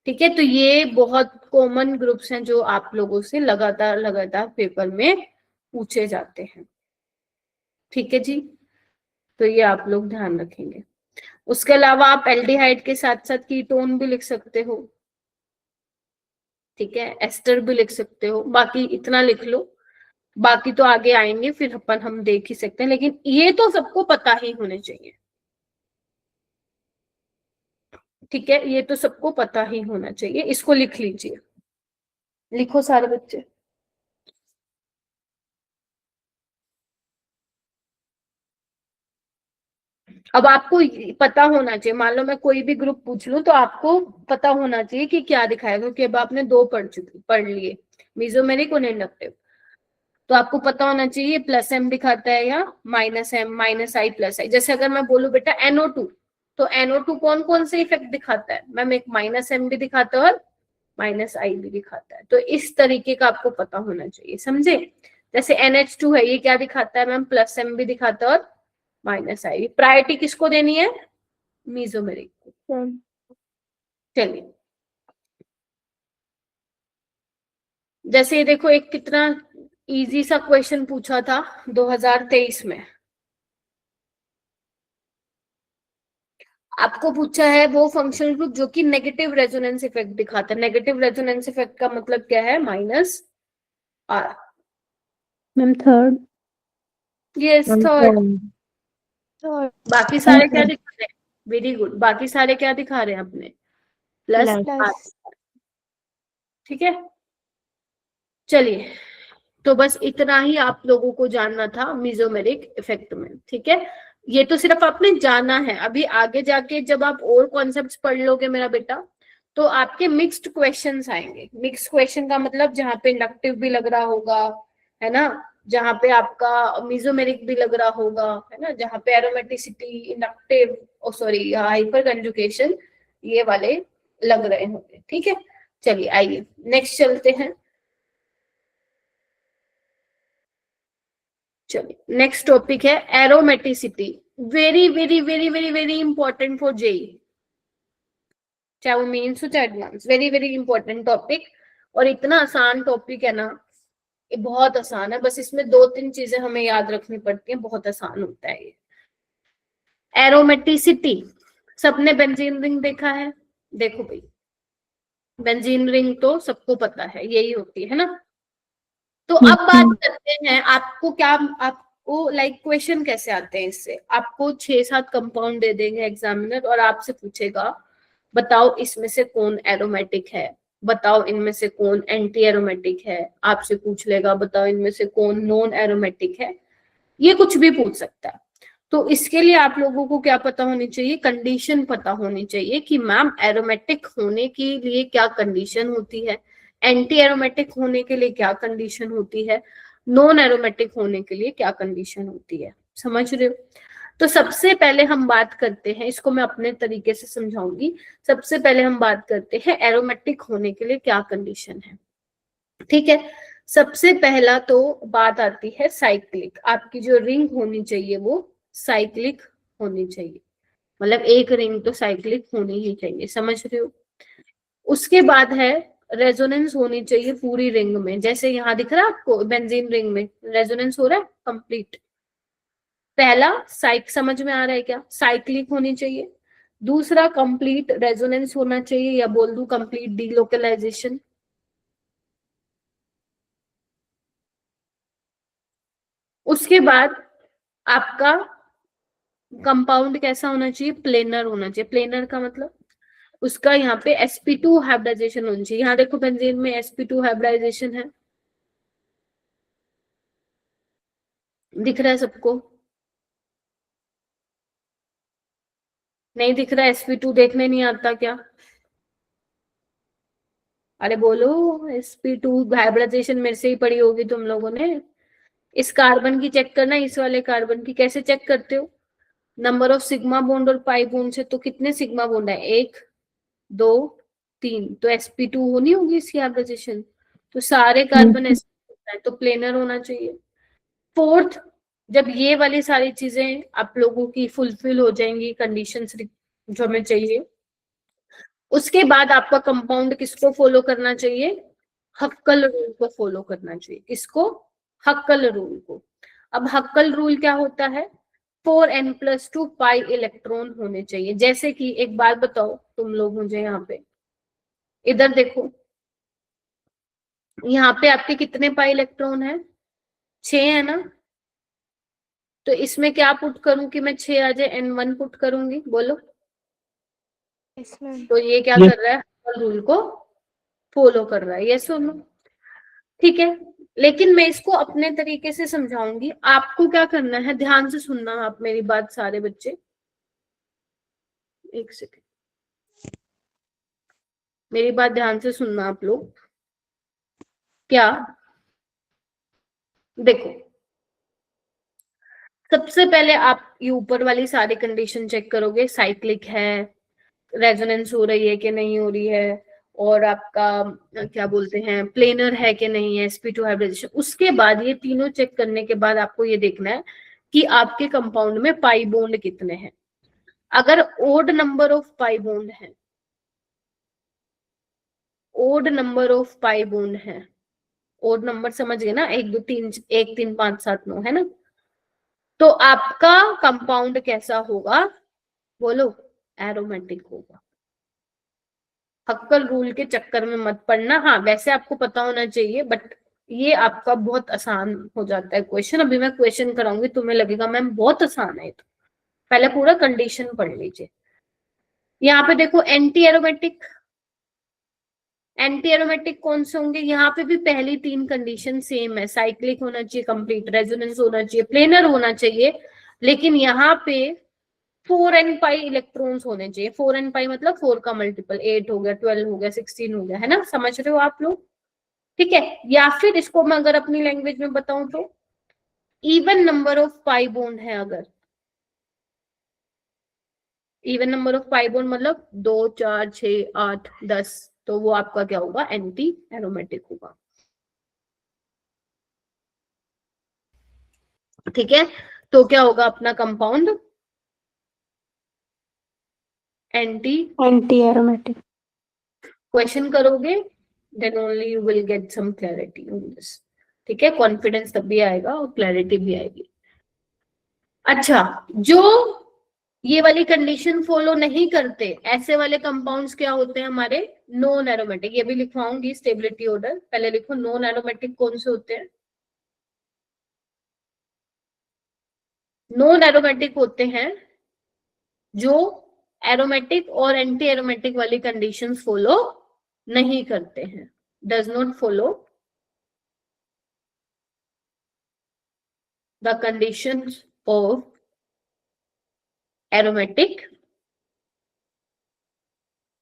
ठीक है। तो ये बहुत कॉमन ग्रुप्स हैं जो आप लोगों से लगातार लगातार पेपर में पूछे जाते हैं, ठीक है जी। तो ये आप लोग ध्यान रखेंगे। उसके अलावा आप एल्डिहाइड के साथ साथ कीटोन भी लिख सकते हो, ठीक है, एस्टर भी लिख सकते हो, बाकी इतना लिख लो, बाकी तो आगे आएंगे फिर अपन हम देख ही सकते हैं, लेकिन ये तो सबको पता ही होने चाहिए, ठीक है, ये तो सबको पता ही होना चाहिए। इसको लिख लीजिए, लिखो सारे बच्चे। अब आपको पता होना चाहिए, मान लो मैं कोई भी ग्रुप पूछ लूं तो आपको पता होना चाहिए कि क्या दिखाएगा, क्योंकि अब आपने दो पढ़ लिए, मीजोमेरिक और इंडक्टिव। तो आपको पता होना चाहिए प्लस एम दिखाता है या माइनस एम, माइनस आई प्लस आई। जैसे अगर मैं बोलूं बेटा NO2, तो NO2 कौन कौन से इफेक्ट दिखाता है मैम, एक माइनस एम भी दिखाता है और माइनस आई भी दिखाता है। तो इस तरीके का आपको पता होना चाहिए, समझे। जैसे NH2 है, ये क्या दिखाता है मैम, प्लस एम भी दिखाता है और माइनस आई। प्रायोरिटी किसको देनी है, मीजोमेरिक को। चलिए, जैसे ये देखो एक कितना इजी सा क्वेश्चन पूछा था 2023 में, आपको पूछा है वो फंक्शनल ग्रुप जो कि नेगेटिव रेजोनेंस इफेक्ट दिखाता है। नेगेटिव रेजोनेंस इफेक्ट का मतलब क्या है, minus R. Ma'am third. Yes, third. बाकी सारे क्या दिखा रहे हैं, वेरी गुड, बाकी सारे क्या दिखा रहे हैं अपने, प्लस आर, ठीक है। चलिए, तो बस इतना ही आप लोगों को जानना था मीजोमेरिक इफेक्ट में, ठीक है। ये तो सिर्फ आपने जाना है, अभी आगे जाके जब आप और कॉन्सेप्ट्स पढ़ लोगे मेरा बेटा, तो आपके मिक्स्ड क्वेश्चंस आएंगे। मिक्स्ड क्वेश्चन का मतलब जहाँ पे इंडक्टिव भी लग रहा होगा, है ना, जहाँ पे आपका मीजोमेरिक भी लग रहा होगा, है ना, जहाँ पे एरोमेटिसिटी, इंडक्टिव, ओ सॉरी हाइपर कंजुगेशन, ये वाले लग रहे होंगे, ठीक है। चलिए आइए नेक्स्ट चलते हैं। चलिए नेक्स्ट टॉपिक है aromaticity. Very very very very very important for JEE, चाहे वो मेंस हो चाहे advance, very very important topic. और इतना आसान टॉपिक है ना, ये बहुत आसान है, बस इसमें दो तीन चीजें हमें याद रखनी पड़ती हैं, बहुत आसान होता है ये। एरोमेटिसिटी, सबने बेंजीन रिंग देखा है, देखो भाई बेंजीन रिंग तो सबको पता है यही होती है ना। तो अब बात करते हैं, आपको क्या, आपको लाइक क्वेश्चन कैसे आते हैं इससे, आपको 6-7 कंपाउंड दे देंगे एग्जामिनर और आपसे पूछेगा बताओ इसमें से कौन एरोमेटिक है, बताओ इनमें से कौन एंटी एरोमेटिक है, आपसे पूछ लेगा बताओ इनमें से कौन नॉन एरोमेटिक है, ये कुछ भी पूछ सकता है। तो इसके लिए आप लोगों को क्या पता होनी चाहिए, कंडीशन पता होनी चाहिए कि मैम एरोमेटिक होने के लिए क्या कंडीशन होती है, एंटी एरोमेटिक होने के लिए क्या कंडीशन होती है, नॉन एरोमेटिक होने के लिए क्या कंडीशन होती है। समझ रहे हो? तो सबसे पहले हम बात करते हैं, इसको मैं अपने तरीके से समझाऊंगी। सबसे पहले हम बात करते हैं एरोमेटिक होने के लिए क्या कंडीशन है। ठीक है, सबसे पहला तो बात आती है साइक्लिक। आपकी जो रिंग होनी चाहिए वो साइक्लिक होनी चाहिए, मतलब एक रिंग तो साइक्लिक होनी ही चाहिए। समझ रहे हो? उसके बाद है रेजोनेंस होनी चाहिए पूरी रिंग में। जैसे यहाँ दिख रहा है आपको बेंजीन रिंग में रेजोनेंस हो रहा है कंप्लीट। पहला साइक समझ में आ रहा है क्या, साइक्लिक होनी चाहिए। दूसरा कंप्लीट रेजोनेंस होना चाहिए, या बोल दूं कंप्लीट डीलोकलाइजेशन। उसके बाद आपका कंपाउंड कैसा होना चाहिए, प्लेनर होना चाहिए। प्लेनर का मतलब उसका यहाँ पे sp2 हाइब्रिडाइजेशन होनी चाहिए। यहाँ देखो बेंजीन में sp2 हाइब्रिडाइजेशन है, दिख रहा है सबको? नहीं दिख रहा? sp2 देखने नहीं आता क्या? अरे बोलो, sp2 हाइब्रिडाइजेशन मेरे से ही पढ़ी होगी तुम लोगों ने। इस कार्बन की चेक करना, इस वाले कार्बन की कैसे चेक करते हो, नंबर ऑफ सिग्मा बॉन्ड और पाई बॉन्ड से। तो कितने सिग्मा बॉन्ड है, 1 2 3, तो sp2 होनी होगी इसकी हाइब्रिडाइजेशन। तो सारे कार्बन ऐसे होता है, तो प्लेनर होना चाहिए। फोर्थ, जब ये वाली सारी चीजें आप लोगों की फुलफिल हो जाएंगी, कंडीशंस जो हमें चाहिए, उसके बाद आपका कंपाउंड किसको फॉलो करना चाहिए, हक्कल रूल को फॉलो करना चाहिए। किसको, हक्कल रूल को। अब हक्कल रूल क्या होता है, 4n+2 पाई इलेक्ट्रॉन होने चाहिए। जैसे कि एक बात बताओ तुम लोग मुझे, यहाँ पे इधर देखो, यहाँ पे आपके कितने पाई इलेक्ट्रॉन है, 6 है ना। तो इसमें क्या पुट करूं कि मैं 6 आ जाए, n1 पुट करूंगी, बोलो। Yes, ma'am. तो ये क्या कर रहा है, हक्कल रूल को फॉलो कर रहा है, ये सुनो। ठीक है, लेकिन मैं इसको अपने तरीके से समझाऊंगी। आपको क्या करना है, ध्यान से सुनना आप मेरी बात सारे बच्चे। एक सेकेंड, मेरी बात ध्यान से सुनना आप लोग। क्या, देखो सबसे पहले आप ये ऊपर वाली सारी कंडीशन चेक करोगे, साइक्लिक है, रेजोनेंस हो रही है कि नहीं हो रही है, और आपका क्या बोलते हैं प्लेनर है कि नहीं है, sp2 हाइब्रिडाइजेशन। उसके बाद ये तीनों चेक करने के बाद आपको ये देखना है कि आपके कंपाउंड में पाई बॉन्ड कितने हैं। अगर odd number of pi bond है, odd number of pi bond है, ओड नंबर समझ गए ना, 1 2 3 1 3 5 7 9 है ना, तो आपका कंपाउंड कैसा होगा, बोलो, एरोमेटिक होगा। हक्कल रूल के चक्कर में मत पड़ना। हाँ वैसे आपको पता होना चाहिए, बट ये आपका बहुत आसान हो जाता है क्वेश्चन। अभी मैं क्वेश्चन कराऊंगी, तुम्हें लगेगा मैम बहुत आसान है, तो पहले पूरा कंडीशन पढ़ लीजिए। यहाँ पे देखो एंटी एरोमेटिक, एंटी एरोमेटिक कौन से होंगे, यहाँ पे भी पहली 3 कंडीशन सेम है, साइक्लिक होना चाहिए, कंप्लीट रेजोनेंस होना चाहिए, प्लेनर होना चाहिए। लेकिन यहाँ पे 4n पाई इलेक्ट्रॉन्स होने चाहिए। 4n पाई मतलब 4 का मल्टीपल, 8 हो गया, 12 हो गया, 16 हो गया, है ना, समझ रहे हो आप लोग? ठीक है, या फिर इसको मैं अगर अपनी लैंग्वेज में बताऊं तो even number of pi bond है, अगर even number of pi bond मतलब 2 4 6 8 10, तो वो आपका क्या होगा, एंटी एरोमेटिक होगा। ठीक है, तो क्या होगा अपना कंपाउंड, एंटी। Anti-aromatic. क्वेश्चन करोगे then only you will get some clarity on this. ठीक है, कॉन्फिडेंस तब भी आएगा और क्लैरिटी भी आएगी। अच्छा, जो ये वाली कंडीशन फॉलो नहीं करते, ऐसे वाले कंपाउंड्स क्या होते हैं हमारे, नॉन एरोमेटिक। ये भी लिखवाऊंगी स्टेबिलिटी ऑर्डर, पहले लिखो नॉन एरोमेटिक कौन से होते हैं। नॉन एरोमेटिक होते हैं जो एरोमेटिक और एंटी एरोमेटिक वाली कंडीशंस फॉलो नहीं करते हैं, does not follow the conditions of aromatic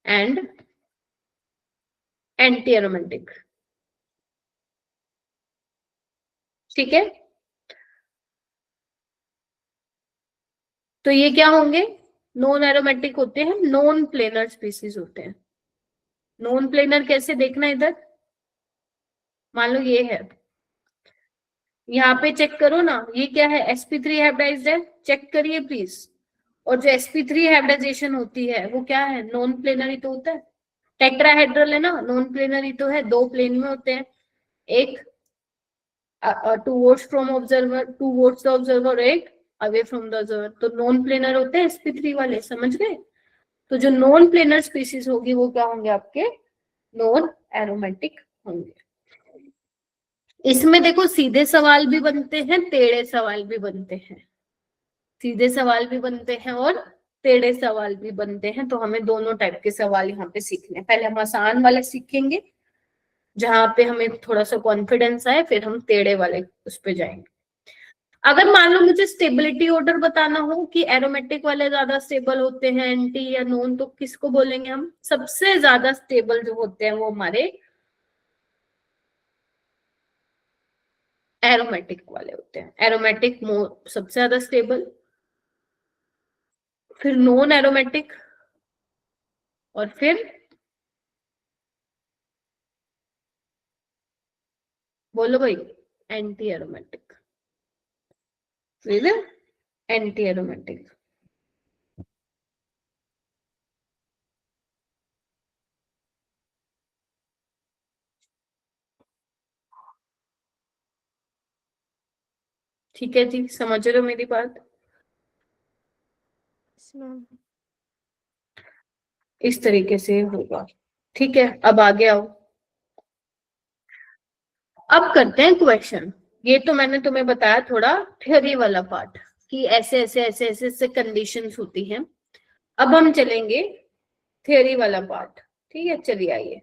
and anti aromatic. ठीक है, तो ये क्या होंगे, नॉन एरोमेटिक होते हैं, नॉन प्लेनर स्पीसीज होते हैं। नॉन प्लेनर कैसे देखना, इधर मान लो ये है, यहाँ पे चेक करो ना, ये क्या है, sp3 हाइब्रिडाइज्ड है, चेक करिए प्लीज। और जो sp3 हाइब्रिडाइजेशन होती है वो क्या है, नॉन प्लेनर ही तो होता है। टेट्राहेड्रल है ना, नॉन प्लेनर ही तो है, दो प्लेन में होते हैं, एक towards from observer, towards the observer, एक अवे फ्रॉम द ऑब्जर्वर, तो नॉन प्लेनर होते हैं sp3 वाले, समझ गए। तो जो नॉन प्लेनर स्पीसीज होगी वो क्या होंगे, आपके नॉन एरोमेटिक होंगे। इसमें देखो सीधे सवाल भी बनते हैं, टेढ़े सवाल भी बनते हैं, सीधे सवाल भी बनते हैं और टेढ़े सवाल भी बनते हैं। तो हमें दोनों टाइप के सवाल यहाँ पे सीखने हैं। पहले हम आसान वाले सीखेंगे जहां पे हमें थोड़ा सा कॉन्फिडेंस आए, फिर हम टेढ़े वाले उस पे जाएंगे। अगर मान लो मुझे स्टेबिलिटी ऑर्डर बताना हो कि एरोमेटिक वाले ज्यादा स्टेबल होते हैं एंटी या नॉन, तो किसको बोलेंगे हम, सबसे ज्यादा स्टेबल जो होते हैं वो हमारे एरोमेटिक वाले होते हैं। एरोमेटिक सबसे ज्यादा स्टेबल, फिर नॉन एरोमेटिक, और फिर बोलो भाई एंटी एरोमेटिक, एंटी एरोमेटिक। ठीक है जी, समझ रहे हो मेरी बात। Yes, ma'am. इस तरीके से होगा। ठीक है, अब आगे आओ, अब करते हैं क्वेश्चन। ये तो मैंने तुम्हें बताया थोड़ा थ्योरी वाला पार्ट कि ऐसे ऐसे ऐसे ऐसे ऐसे कंडीशंस होती हैं। अब हम चलेंगे थ्योरी वाला पार्ट। ठीक है, चलिए आइए,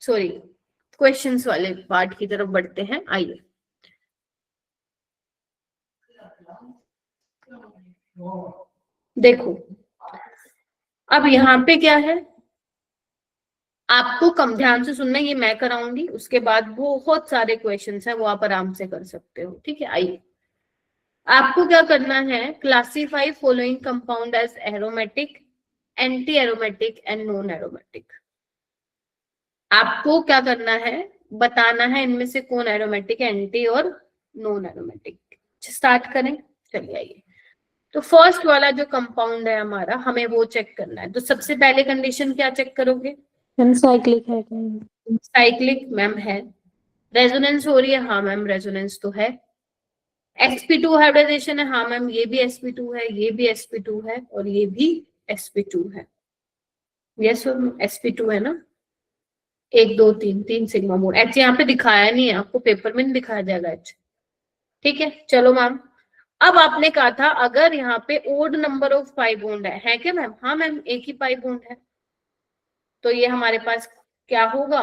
सॉरी क्वेश्चंस वाले पार्ट की तरफ बढ़ते हैं, आइए। देखो अब यहाँ पे क्या है, आपको कम ध्यान से सुनना, ये मैं कराऊंगी, उसके बाद बहुत सारे क्वेश्चंस हैं वो आप आराम से कर सकते हो। ठीक है, आइए, आपको क्या करना है, classify following compound as aromatic, anti aromatic and non aromatic. आपको क्या करना है, बताना है इनमें से कौन एरोमेटिक, एंटी और नॉन एरोमेटिक। स्टार्ट करें, चलिए आइए। तो फर्स्ट वाला जो कंपाउंड है हमारा, हमें वो चेक करना है। तो सबसे पहले कंडीशन क्या चेक करोगे, मैम साइक्लिक है क्या ये? साइक्लिक मैम है। रेजोनेंस हो रही है, हाँ मैम रेजोनेंस तो है। sp2 हाइब्रिडाइजेशन है, हाँ मैम ये भी sp2 है, ये भी sp2 है और ये भी sp2 है। यस sp2 है ना, 1 2 3 सिग्मा मोड। एच यहाँ पे दिखाया नहीं है आपको, पेपर में नहीं दिखाया जाएगा एच। ठीक है, चलो मैम, अब आपने कहा था अगर यहाँ पे odd number of pi bond है क्या मैम, हाँ मैम एक ही पाई बॉन्ड है, तो ये हमारे पास क्या होगा,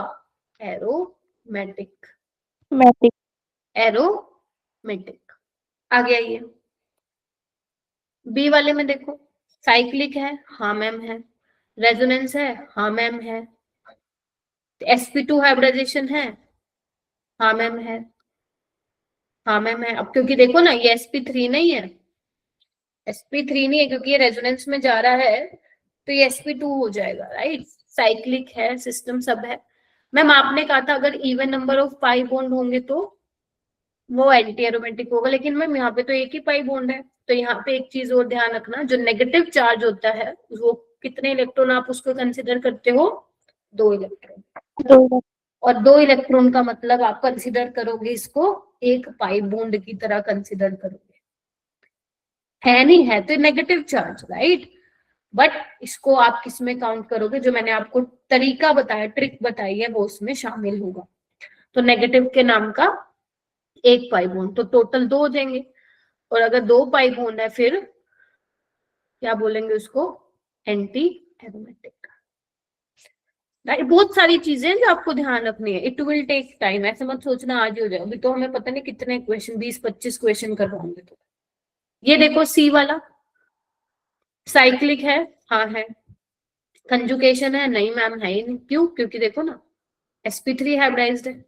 एरोमेटिक, मैटिक। एरोमेटिक। आगे आइए, बी वाले में देखो, साइक्लिक है, हाँ मैम है। रेजोनेंस है, हाँ मैम है। sp2 हाइब्रिडाइजेशन है, हाँ मैम है, हाँ मैम है। अब क्योंकि देखो ना ये sp3 नहीं है, sp3 नहीं है क्योंकि ये रेजोनेंस में जा रहा है, तो ये sp2 हो जाएगा, राइट। साइक्लिक है, सिस्टम सब है। मैम आपने कहा था अगर even number of pi bond होंगे तो वो एंटी एरोमेटिक होगा, लेकिन मैम यहाँ पे तो एक ही पाई बॉन्ड है। तो यहाँ पे एक चीज और ध्यान रखना, जो नेगेटिव चार्ज होता है वो कितने इलेक्ट्रॉन आप उसको कंसिडर करते हो, 2 इलेक्ट्रॉन। दो। और 2 इलेक्ट्रॉन का मतलब आप कंसिडर करोगे इसको एक पाई बॉन्ड की तरह कंसिडर करोगे, है नहीं है तो नेगेटिव चार्ज, राइट। बट इसको आप किस में काउंट करोगे, जो मैंने आपको तरीका बताया, ट्रिक बताई है, वो उसमें शामिल होगा। तो नेगेटिव के नाम का एक पाई बॉन्ड, तो टोटल 2 हो जाएंगे। और अगर 2 पाई बॉन्ड है फिर क्या बोलेंगे उसको, एंटी एरोमेटिक। बहुत सारी चीजें जो आपको ध्यान रखनी है। इट विल टेक टाइम, ऐसे मत सोचना आज ही हो जाए, अभी तो हमें पता नहीं कितने क्वेश्चन, 20-25 क्वेश्चन करवाएंगे। तो ये देखो सी वाला साइक्लिक है, हाँ है। कंजुगेशन है, नहीं मैम है ही नहीं। क्यों? क्योंकि देखो ना sp3 हाइब्रिडाइज्ड है,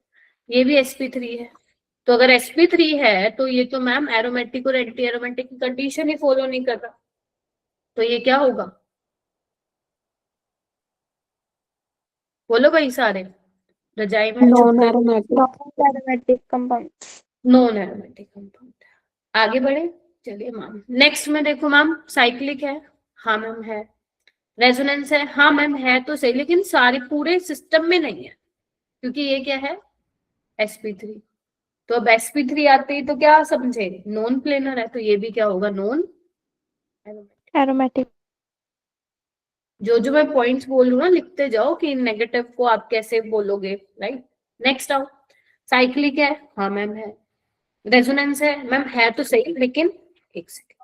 ये भी sp3 है। तो अगर sp3 है तो ये तो मैम एरोमेटिक और एंटी एरोमेटिक की कंडीशन ही फॉलो नहीं कर रहा। तो ये क्या होगा? बोलो भाई सारे, रजाई में नॉन छुपे aromatic. Aromatic compound. Non aromatic compound. आगे बढ़े, चलिए मैम नेक्स्ट में देखो मैम साइक्लिक है, हाँ मैम है। रेजोनेंस है, हाँ मैम है तो सही, लेकिन सारे पूरे सिस्टम में नहीं है, क्योंकि ये क्या है sp3। तो अब sp3 आते ही तो क्या समझे, नॉन प्लेनर है, तो ये भी क्या होगा, नॉन एरोमेटिक। एरोमेटिक। जो जो मैं पॉइंट्स बोल रही हूँ ना लिखते जाओ कि नेगेटिव को आप कैसे बोलोगे, राइट। नेक्स्ट आओ, साइक्लिक है, हाँ मैम है। रेजोनेंस है, मैम है तो सही, लेकिन एक सेकेंड,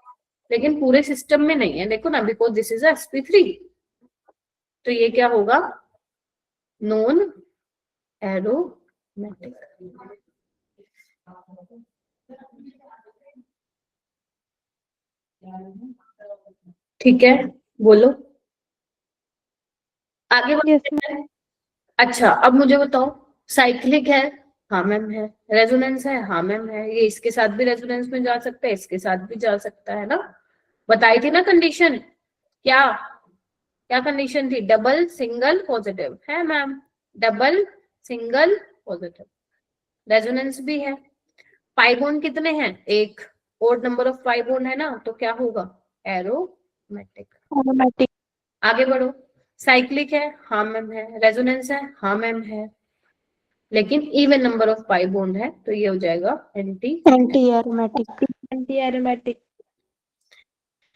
लेकिन पूरे सिस्टम में नहीं है, देखो ना, बिकॉज दिस इज sp3। तो ये क्या होगा, नॉन एरोमेटिक। ठीक है, बोलो आगे यस बढ़ते हैं। अच्छा अब मुझे बताओ, साइक्लिक है, हाँ मैम है। रेजोनेंस है, हाँ मैम है। ये इसके साथ भी रेजोनेंस में जा सकता है, इसके साथ भी जा सकता है ना। बताई थी ना कंडीशन, क्या क्या कंडीशन थी, डबल सिंगल पॉजिटिव है ma'am, double single positive. Resonance भी है। पाई बॉन्ड कितने हैं, एक, odd number of pi bond है ना, तो क्या होगा, एरोमेटिक। एरोमेटिक। आगे बढ़ो, साइक्लिक है, हाँ मैम है। रेजोनेंस है, हाँ मैम है, लेकिन even number of pi bond है, तो ये हो जाएगा anti. Anti aromatic. Anti aromatic.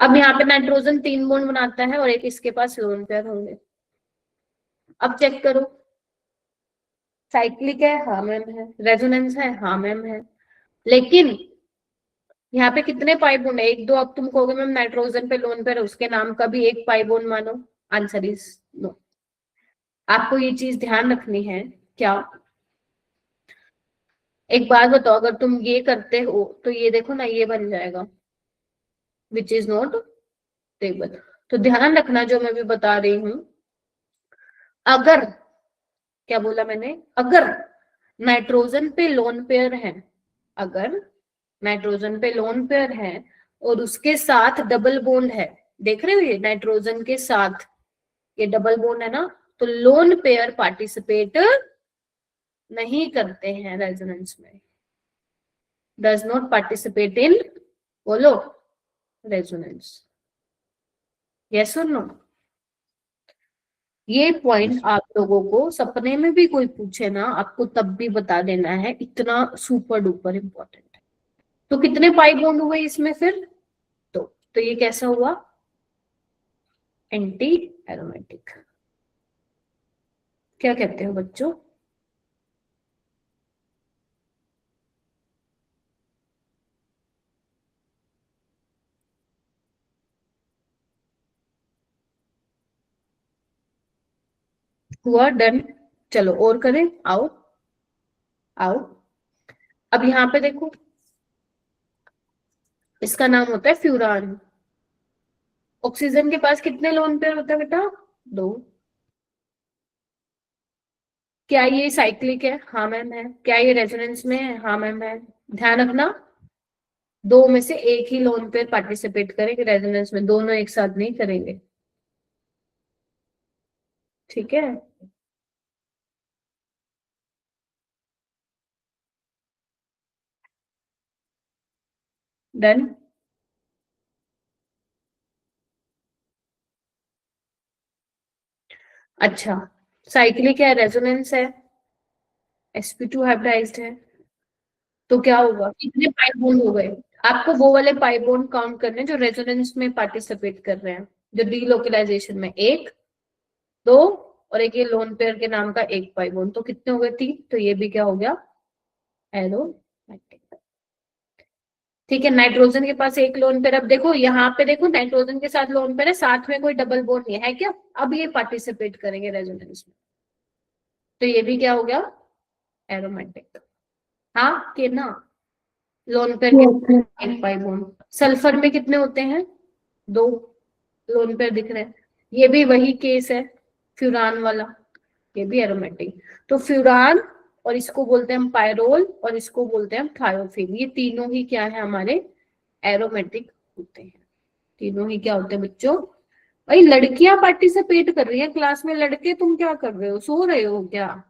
अब यहाँ पे नाइट्रोजन 3 बॉन्ड बनाता है और एक इसके पास लोन पेयर होंगे। अब चेक करो, साइक्लिक है, हाँ मैम है। रेजोनेंस है, हाँ मैम है, लेकिन यहाँ पे कितने पाई बॉन्ड है, एक दो। अब तुम कहोगे मैम नाइट्रोजन पे लोन पेयर, उसके नाम का भी एक पाई बॉन्ड मानो। Answer is no. आपको ये चीज ध्यान रखनी है। क्या, एक बात बताओ, अगर तुम ये करते हो तो ये देखो ना, ये बन जाएगा विच इज नॉट स्टेबल। तो ध्यान रखना जो मैं भी बता रही हूं, अगर, क्या बोला मैंने, अगर नाइट्रोजन पे लोन पेयर है, अगर नाइट्रोजन पे लोन पेयर है और उसके साथ डबल बॉन्ड है, देख रहे हो ये नाइट्रोजन के साथ ये डबल बॉन्ड है ना, तो लोन पेयर पार्टिसिपेट नहीं करते हैं रेजोनेंस में, डज नॉट पार्टिसिपेट इन, बोलो, रेजोनेंस। यस और नो? ये पॉइंट आप लोगों को सपने में भी कोई पूछे ना, आपको तब भी बता देना है, इतना सुपर डुपर इंपॉर्टेंट है। तो कितने पाई बॉन्ड हुए इसमें फिर, तो ये कैसा हुआ, एंटी एरोमेटिक। क्या कहते हो बच्चों? हुआ डन? चलो और करें, आओ आओ। अब यहाँ पे देखो, इसका नाम होता है फ्यूरान। ऑक्सीजन के पास कितने लोन पेयर होता है बेटा, 2। क्या ये साइक्लिक है, हाँ मैम है। क्या ये रेजोनेंस में है, हाँ मैम है। ध्यान रखना, 2 में से एक ही लोन पेयर पार्टिसिपेट करेंगे रेजोनेंस में, दोनों एक साथ नहीं करेंगे, ठीक है। डन। अच्छा, साइक्लिक है, रेजोनेंस है, sp2 हाइब्रिडाइज्ड है, तो क्या होगा, कितने पाई बॉन्ड हो गए? आपको वो वाले पाई बॉन्ड काउंट करने जो रेजोनेंस में पार्टिसिपेट कर रहे हैं, जो डीलोकलाइजेशन में, 1 2, और एक ये लोन पेयर के नाम का एक पाई बॉन्ड, तो कितने हो गए, 3। तो ये भी क्या हो गया, एरोमेटिक। ठीक है, नाइट्रोजन के पास एक लोन पेयर, अब देखो यहाँ पे देखो नाइट्रोजन के साथ लोन पेयर है, साथ में कोई डबल बॉन्ड नहीं है क्या? अब ये पार्टिसिपेट करेंगे रेजोनेंस में, तो ये भी क्या हो गया? एरोमेटिक। हाँ कि ना? लोन पेयर के एक पाई बॉन्ड। सल्फर में कितने होते हैं? 2 लोन पेयर दिख रहे हैं। ये भी वही केस है फ्यूरान वाला, ये भी एरोमेटिक। तो फ्यूरान, और इसको बोलते हैं हम पायरोल, और इसको बोलते हैं हम थायोफिन, ये तीनों ही क्या है हमारे? एरोमेटिक होते हैं। तीनों ही क्या होते हैं बच्चों? भाई लड़कियां पार्टिसिपेट कर रही है क्लास में, लड़के तुम क्या कर रहे हो? सो रहे हो क्या?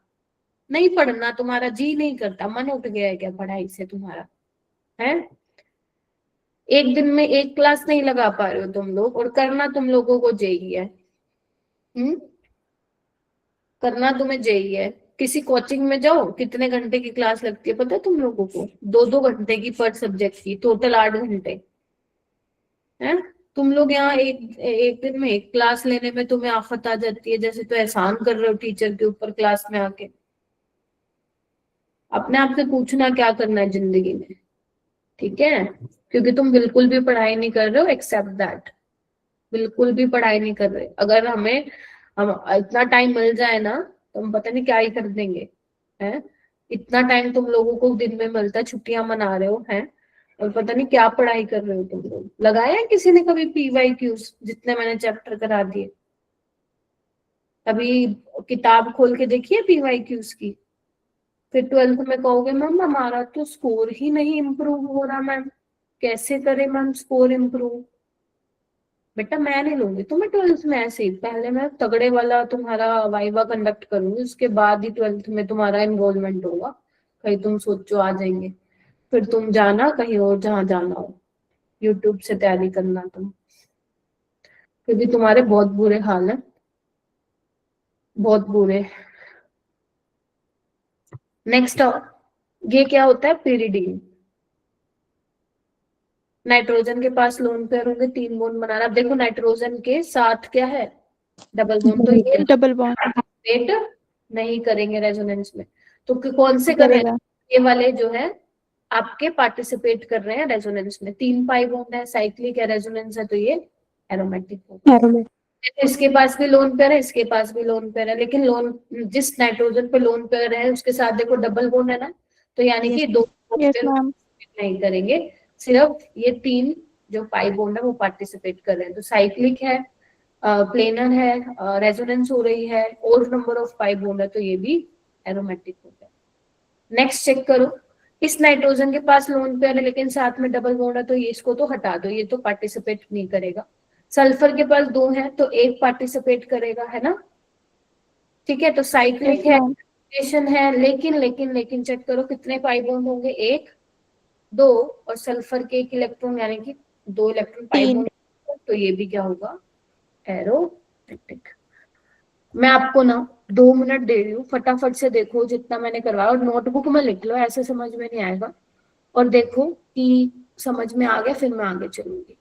नहीं पढ़ना, तुम्हारा जी नहीं करता, मन उठ गया है क्या पढ़ाई से तुम्हारा? है? एक दिन में एक क्लास नहीं लगा पा रहे हो तुम लोग, और करना तुम लोगों को जेई है। करना तुम्हें जेई है। किसी कोचिंग में जाओ, कितने घंटे की क्लास लगती है पता है तुम लोगों को? 2-2 घंटे की पर सब्जेक्ट की, टोटल 8 घंटे है। तुम लोग यहाँ एक एक दिन में एक क्लास लेने में तुम्हें आफत आ जाती है, जैसे तो एहसान कर रहे हो टीचर के ऊपर क्लास में आके। अपने आप से पूछना क्या करना है जिंदगी में, ठीक है? क्योंकि तुम बिल्कुल भी पढ़ाई नहीं कर रहे हो, एक्सेप्ट दैट। बिल्कुल भी पढ़ाई नहीं कर रहे। अगर हम इतना टाइम मिल जाए ना, तो हम पता नहीं क्या ही कर देंगे। है? इतना टाइम तुम लोगों को दिन में मिलता है, छुट्टियां मना रहे हो हैं, और पता नहीं क्या पढ़ाई कर रहे हो तुम लोग। लगाया है किसी ने कभी PYQs जितने मैंने चैप्टर करा दिए? अभी किताब खोल के देखिए PYQs की। फिर 12th में कहोगे मैम हमारा तो स्कोर ही नहीं इम्प्रूव हो रहा मैम, कैसे करें मैम स्कोर इम्प्रूव? बेटा मैं नहीं लूंगी तुम्हें 12th में ऐसे ही, पहले मैं तगड़े वाला तुम्हारा वाइवा कंडक्ट करूंगी, उसके बाद ही 12th में तुम्हारा एनरोलमेंट होगा। कहीं तुम सोचो आ जाएंगे, फिर तुम जाना कहीं और जहां जाना हो, यूट्यूब से तैयारी करना तुम, क्योंकि तुम्हारे बहुत बुरे हाल है, बहुत बुरे। नेक्स्ट, ये क्या होता है? pyridine। नाइट्रोजन के पास लोन पेयर होंगे, 3 बॉन्ड बनाना। अब देखो नाइट्रोजन के साथ क्या है? डबल बॉन्ड, तो ये डबल बॉन्ड पार्टिसिपेट नहीं करेंगे रेजोनेंस में। तो कौन से कर रहे हैं? करेगा। ये वाले जो है आपके पार्टिसिपेट कर रहे हैं रेजोनेंस में। 3 पाई बॉन्ड है, साइक्लिक है, रेजोनेंस है, तो ये एरोमेटिक होगा। एरोमेटिक। इसके पास भी लोन पेयर है, इसके पास भी लोन पेयर है, लेकिन लोन जिस नाइट्रोजन पे लोन पेयर है उसके साथ देखो डबल बॉन्ड है ना, तो यानी कि 2 यस पेयर मैम। नहीं करेंगे। सिर्फ ये 3 जो पाई बॉन्ड है वो पार्टिसिपेट कर रहे हैं। तो साइक्लिक है, प्लेनर है, रेजोनेंस हो रही है, और नंबर ऑफ पाई बॉन्ड है, तो ये भी एरोमेटिक हो गया। नेक्स्ट चेक करो, इस नाइट्रोजन के पास लोन पेयर है लेकिन साथ में डबल बॉन्ड है, तो ये इसको तो हटा दो, ये तो पार्टिसिपेट नहीं करेगा। सल्फर के पास 2 है तो एक पार्टिसिपेट करेगा, है ना? ठीक है, तो साइक्लिक यस है, मैम। रोटेशन है, लेकिन चेक करो कितने पाई बॉन्ड होंगे? 1 2, और सल्फर के 1 इलेक्ट्रॉन, यानी कि 2 इलेक्ट्रॉन पाई 3। बॉन्ड, तो ये भी क्या होगा? एरोमेटिक। मैं आपको ना 2 मिनट दे रही हूँ, फटाफट से देखो जितना मैंने करवाया, और नोटबुक में लिख लो, ऐसे समझ में नहीं आएगा। और देखो कि समझ में आ गया, फिर मैं आगे चलूंगी।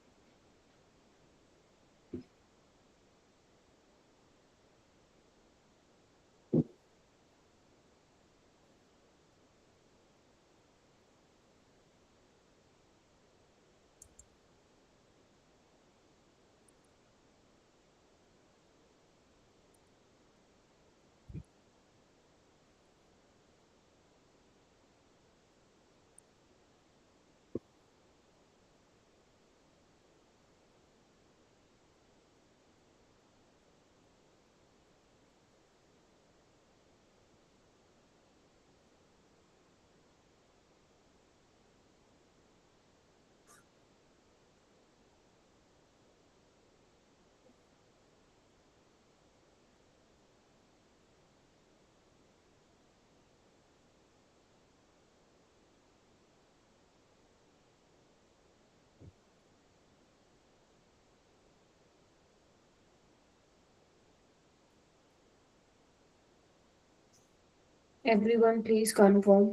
एवरीवन प्लीज कंफर्म,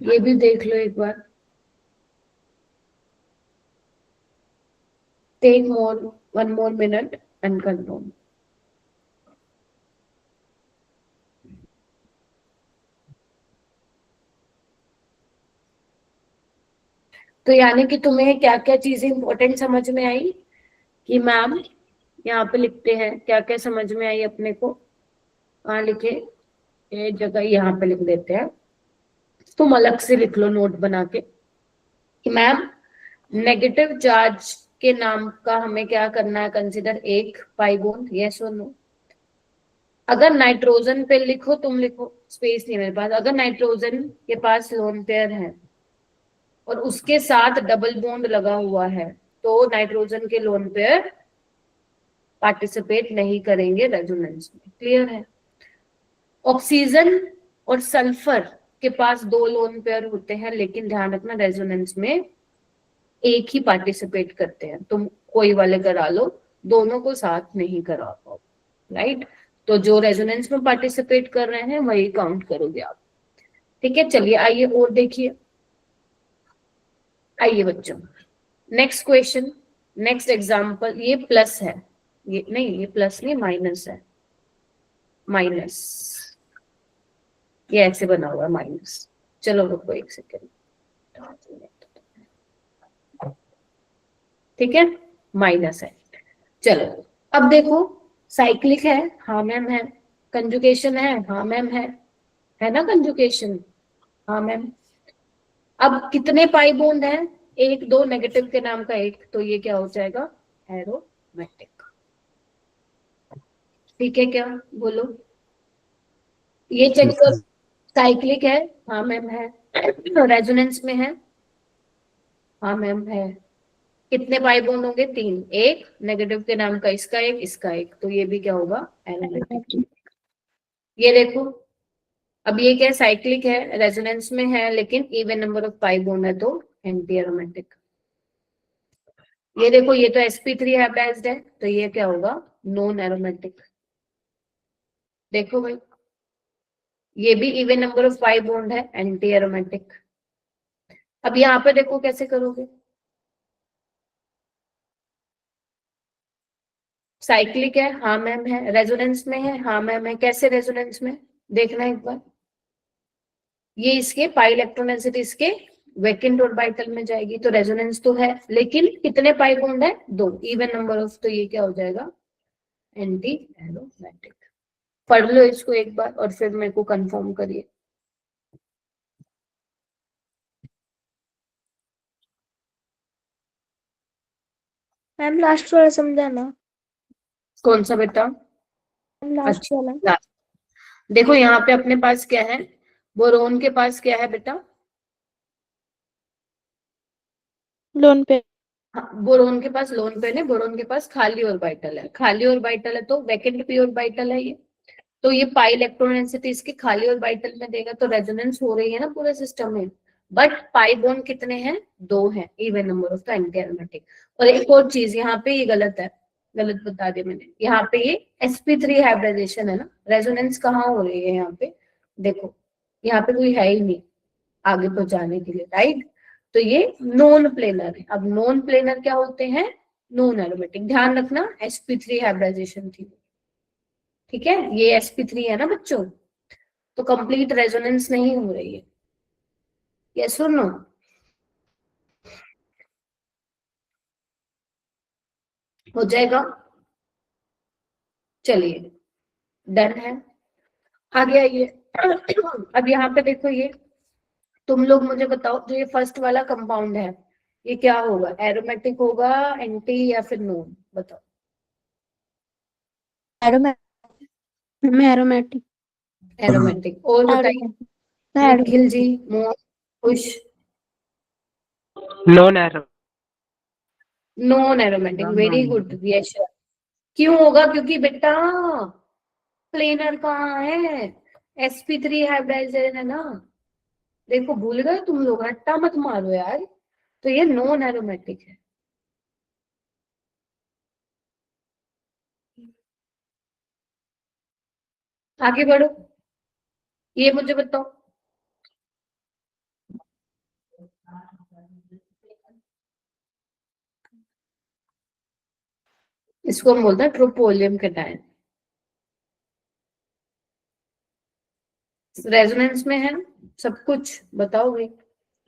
ये भी देख लो एक बार। Take more 1 more minute and confirm। तो यानी कि तुम्हें क्या क्या चीजें इंपॉर्टेंट समझ में आई कि मैम यहाँ पे लिखते हैं क्या क्या समझ में आई अपने को, कहाँ लिखे, ये जगह यहाँ पे लिख देते हैं, तुम अलग से लिख लो नोट बना के कि मैम नेगेटिव चार्ज के नाम का हमें क्या करना है कंसिडर, एक पाई बॉन्ड, यस और नो। अगर नाइट्रोजन पे लिखो, तुम लिखो, स्पेस नहीं मेरे पास, अगर नाइट्रोजन के पास लोन पेयर है और उसके साथ डबल बॉन्ड लगा हुआ है तो नाइट्रोजन के लोन पेयर पार्टिसिपेट नहीं करेंगे रेजोनेंस में, क्लियर है। ऑक्सीजन और सल्फर के पास दो लोन पेयर होते हैं लेकिन ध्यान रखना रेजोनेंस में एक ही पार्टिसिपेट करते हैं, तुम कोई वाले करा लो, दोनों को साथ नहीं करा पाओ, राइट। तो जो रेजोनेंस में पार्टिसिपेट कर रहे हैं वही काउंट करोगे आप, ठीक है। चलिए आइए और देखिए, आइए बच्चों नेक्स्ट क्वेश्चन, नेक्स्ट एग्जांपल। ये प्लस है, ये नहीं, ये प्लस नहीं माइनस है, माइनस, ये ऐसे बना हुआ है माइनस। चलो रुको एक सेकेंड, ठीक है, माइनस है। चलो अब देखो, साइक्लिक है, हाँ मैम है, कंजुगेशन है, हाँ मैम है ना कंजुगेशन, हाँ मैम। अब कितने पाई बॉन्ड है, एक, दो, नेगेटिव के नाम का एक, तो ये क्या हो जाएगा, एरोमेटिक, ठीक है क्या, बोलो। ये चेक कर, साइक्लिक है, हाँ मैम है, रेजोनेंस में है, हाँ मैम है, कितने पाई बॉन्ड होंगे, तीन, एक नेगेटिव के नाम का इसका एक, इसका एक, तो ये भी क्या होगा, एरोमेटिक। ये देखो, अब ये क्या साइक्लिक है, रेजोनेंस में है लेकिन even number of pi bond है तो एंटी एरोमेटिक। ये देखो, ये तो sp3 हाइब्रिडाइज्ड है तो ये क्या होगा, नॉन एरोमेटिक। देखो भाई, ये भी even number of pi bond है, एंटी एरोमेटिक। अब यहाँ पे देखो कैसे करोगे, साइक्लिक है, हाँ मैम है, रेजोनेंस में है, हाँ मैम है, कैसे रेजोनेंस में, देखना एक बार, ये इसके पाई इलेक्ट्रॉन डेंसिटी इसके वैकेंट ऑर्बिटल में जाएगी तो रेजोनेंस तो है लेकिन कितने पाई बॉन्ड है, दो, इवन नंबर ऑफ, तो ये क्या हो जाएगा, एंटी एरोमेटिक। पढ़ लो इसको एक बार और फिर मेरे को कंफर्म करिए। मैम लास्ट वाला समझा ना, कौन सा बेटा, मैम लास्ट अच्छा वाला। last। देखो यहाँ पे अपने पास क्या है, बोरोन के पास क्या है बेटा, लोन पे। हाँ, बोरोन के पास लोन पेयर है, बोरोन के पास खाली ऑर्बिटल है, खाली ऑर्बिटल है तो वैकेंट पी ऑर्बिटल है ये, तो ये पाई इलेक्ट्रॉन डेंसिटी इसके खाली ऑर्बिटल में देगा तो रेजोनेंस हो रही है ना पूरे सिस्टम में, बट पाई बॉन्ड कितने हैं, दो हैं, even number of, anti aromatic. और एक और चीज यहाँ पे ये गलत है, गलत बता दिया मैंने, यहाँ पे ये sp3 हाइब्रिडाइजेशन है ना, रेजोनेंस कहाँ हो रही है यहाँ पे, देखो यहाँ पे कोई है ही नहीं आगे पहुंचाने के लिए, राइट। तो ये नॉन प्लेनर है। अब नॉन प्लेनर क्या होते हैं, नॉन एरोमेटिक, ध्यान रखना sp3 हाइब्रिडाइजेशन थी, ठीक है, ये sp3 है ना बच्चों, तो कंप्लीट रेजोनेंस नहीं हो रही है, यस और नो। हो जाएगा, चलिए डन है, आगे आइए। अब यहाँ पे देखो, ये तुम लोग मुझे बताओ, जो ये फर्स्ट वाला कंपाउंड है ये क्या होगा, एरोमेटिक होगा, एंटी या फिर नॉन, बताओ। एरोमेटिक। एरोमेटिक, और बताइए Nikhil ji, Mohan, Khush, non aro non aromatic, very good, Yash. क्यों होगा, क्योंकि बेटा प्लेनर कहाँ है, sp3 हाइब्रिडाइजेशन है ना, देखो भूल गए तुम लोग, रट्टा मत मारो यार, तो ये नॉन एरोमेटिक है। आगे बढ़ो, ये मुझे बताओ, इसको हम बोलते हैं ट्रोपोलियम कैटायन, रेजोनेंस में है सब कुछ, बताओ भाई,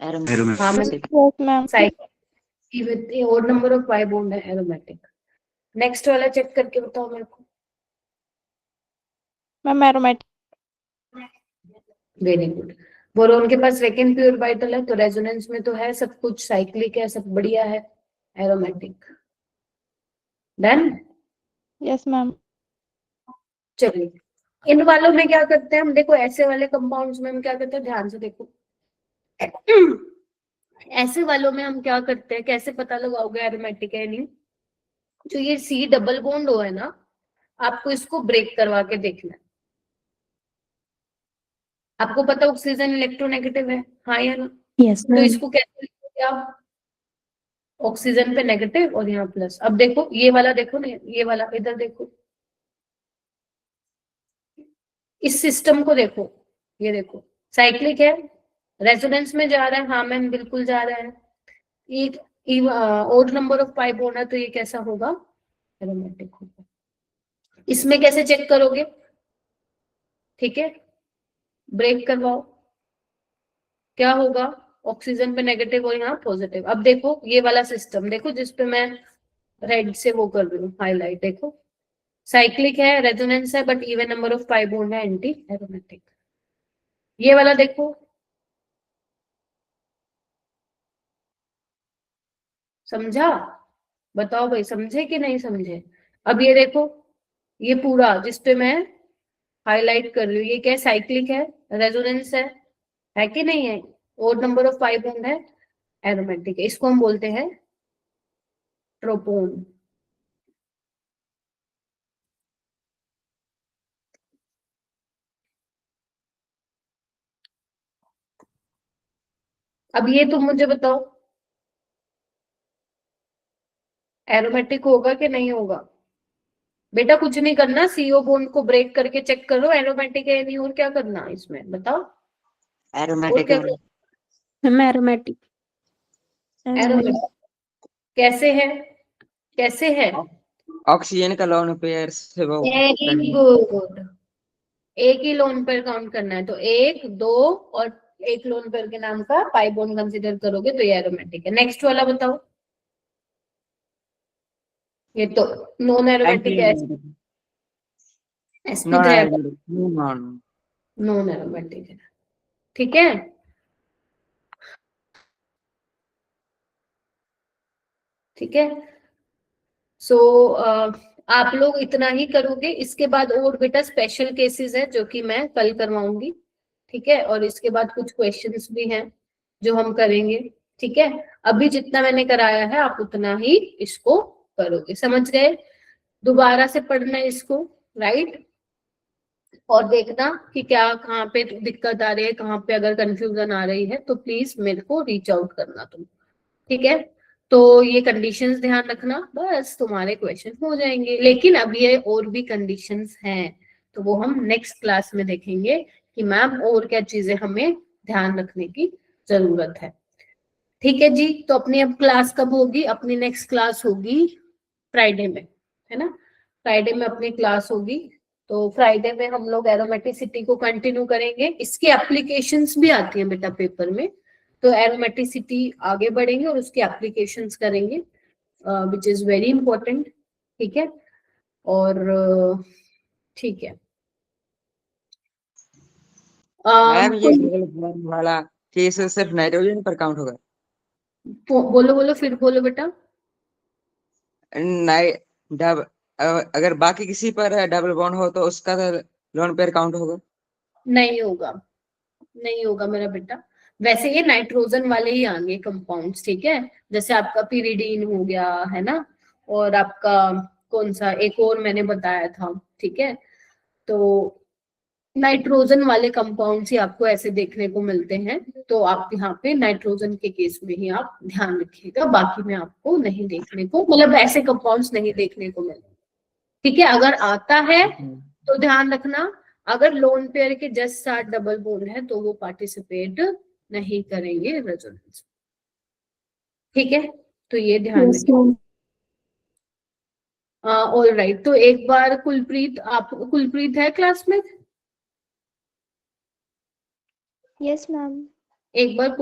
हाँ मैं Yes, ma'am. Cyclic with odd number of pi bond है एरोमेटिक। नेक्स्ट वाला चेक करके बताओ मेरे को। Ma'am, aromatic. Very good. Boron के पास वेकेंट प्योर ऑर्बिटल है तो रेजोनेंस में तो है सब कुछ, साइक्लिक है, सब बढ़िया है, एरोमेटिक। डन। Yes, ma'am. चलिए इन वालों में क्या करते हैं हम, देखो ऐसे वाले कंपाउंड्स में हम क्या करते हैं, ध्यान से देखो। ऐसे वालों में हम क्या करते हैं, कैसे पता लगाओगे एरोमेटिक है नहीं, जो ये सी डबल बॉन्ड हो है ना, आपको इसको ब्रेक करवा के देखना है। आपको पता ऑक्सीजन इलेक्ट्रोनेगेटिव है, हाँ या ना? Yes, तो ma'am. इसको कैसे लिखोगे आप, ऑक्सीजन पे नेगेटिव और यहाँ प्लस। अब देखो ये वाला, देखो ना ये वाला, इधर देखो, इस सिस्टम को देखो, ये देखो साइक्लिक है, रेजोनेंस में जा रहा है, हाँ मैम बिल्कुल जा रहा है। एक odd number of pi bond है तो ये कैसा होगा, एरोमेटिक होगा। इसमें कैसे चेक करोगे, ठीक है, ब्रेक करवाओ, क्या होगा, ऑक्सीजन पे नेगेटिव और यहाँ पॉजिटिव। अब देखो ये वाला सिस्टम देखो जिसपे मैं रेड से वो कर रही हूँ हाईलाइट, देखो साइक्लिक है, रेजोनेंस है, but even number of pi bond है, एंटी एरोमेटिक। ये वाला देखो, समझा, बताओ भाई समझे कि नहीं समझे। अब ये देखो, ये पूरा जिसपे मैं हाईलाइट कर रही हूँ, ये क्या है, साइक्लिक है, रेजोनेंस है कि नहीं है, odd number of pi bond है, एरोमेटिक है, इसको हम बोलते हैं ट्रोपोन। अब ये तुम मुझे बताओ एरोमेटिक होगा कि नहीं होगा। बेटा कुछ नहीं करना, सीओ बॉन्ड को ब्रेक करके चेक करो एरोमेटिक है या नहीं, और क्या करना इसमें बताओ, और एरोमेटिक क्या है। करना, Ma'am, aromatic. एरोमेटिक कैसे है, कैसे है, ऑक्सीजन का लोन पेयर से वो वेरी गुड, एक ही लोन पेयर काउंट करना है, तो एक दो और एक लोन पेयर के नाम का पाई बॉन्ड कंसीडर करोगे तो ये एरोमेटिक है। नेक्स्ट वाला बताओ, ये तो नॉन एरोमेटिक है, sp3 नॉन एरोमेटिक है, ठीक है। ठीक है, सो आप लोग इतना ही करोगे, इसके बाद और बेटा स्पेशल केसेस है जो कि मैं कल करवाऊंगी, ठीक है, और इसके बाद कुछ क्वेश्चंस भी हैं जो हम करेंगे, ठीक है। अभी जितना मैंने कराया है आप उतना ही इसको करोगे, समझ गए, दोबारा से पढ़ना है इसको, राइट, और देखना कि क्या कहाँ पे दिक्कत आ रही है, कहाँ पे अगर कंफ्यूजन आ रही है तो प्लीज मेरे को रीच आउट करना तुम, ठीक है। तो ये कंडीशंस ध्यान रखना, बस तुम्हारे क्वेश्चन हो जाएंगे, लेकिन अब ये और भी कंडीशंस हैं तो वो हम नेक्स्ट क्लास में देखेंगे कि मैम और क्या चीजें हमें ध्यान रखने की जरूरत है, ठीक है जी। तो अपनी अब क्लास कब होगी, अपनी नेक्स्ट क्लास होगी फ्राइडे में, है ना, फ्राइडे में अपनी क्लास होगी, तो फ्राइडे में हम लोग एरोमेटिसिटी को कंटिन्यू करेंगे, इसकी एप्लीकेशंस भी आती हैं बेटा पेपर में, तो एरोमेटिसिटी आगे बढ़ेंगे और उसकी एप्लीकेशंस करेंगे, विच इज वेरी इंपॉर्टेंट, ठीक है, और ठीक है। मैम ये डबल बॉन्ड वाला केस सिर्फ नाइट्रोजन पर काउंट होगा। बोलो बोलो फिर बोलो बेटा। नाइ डब अगर बाकी किसी पर डबल बॉन्ड हो तो उसका लोन पेयर काउंट होगा। नहीं होगा, नहीं होगा मेरा बेटा, वैसे ये नाइट्रोजन वाले ही आएंगे कंपाउंड्स, ठीक है, जैसे आपका पिरिडीन हो गया है ना, और आपका कौन सा एक और मैंने बताया था, ठीक है, तो नाइट्रोजन वाले कंपाउंड्स ही आपको ऐसे देखने को मिलते हैं, तो आप यहाँ पे नाइट्रोजन के केस में ही आप ध्यान रखिएगा, बाकी में आपको नहीं देखने को, मतलब ऐसे कंपाउंड्स नहीं देखने को मिलते, ठीक है। अगर आता है तो ध्यान रखना, अगर लोन पेयर के जस्ट साथ डबल बॉन्ड है तो वो पार्टिसिपेट नहीं करेंगे रेजोनेंस, ठीक है, तो ये ध्यान Yes, रखिए। ma'am. ऑल राइट, तो एक बार कुलप्रीत, आप कुलप्रीत है क्लास में, Yes, ma'am. एक बार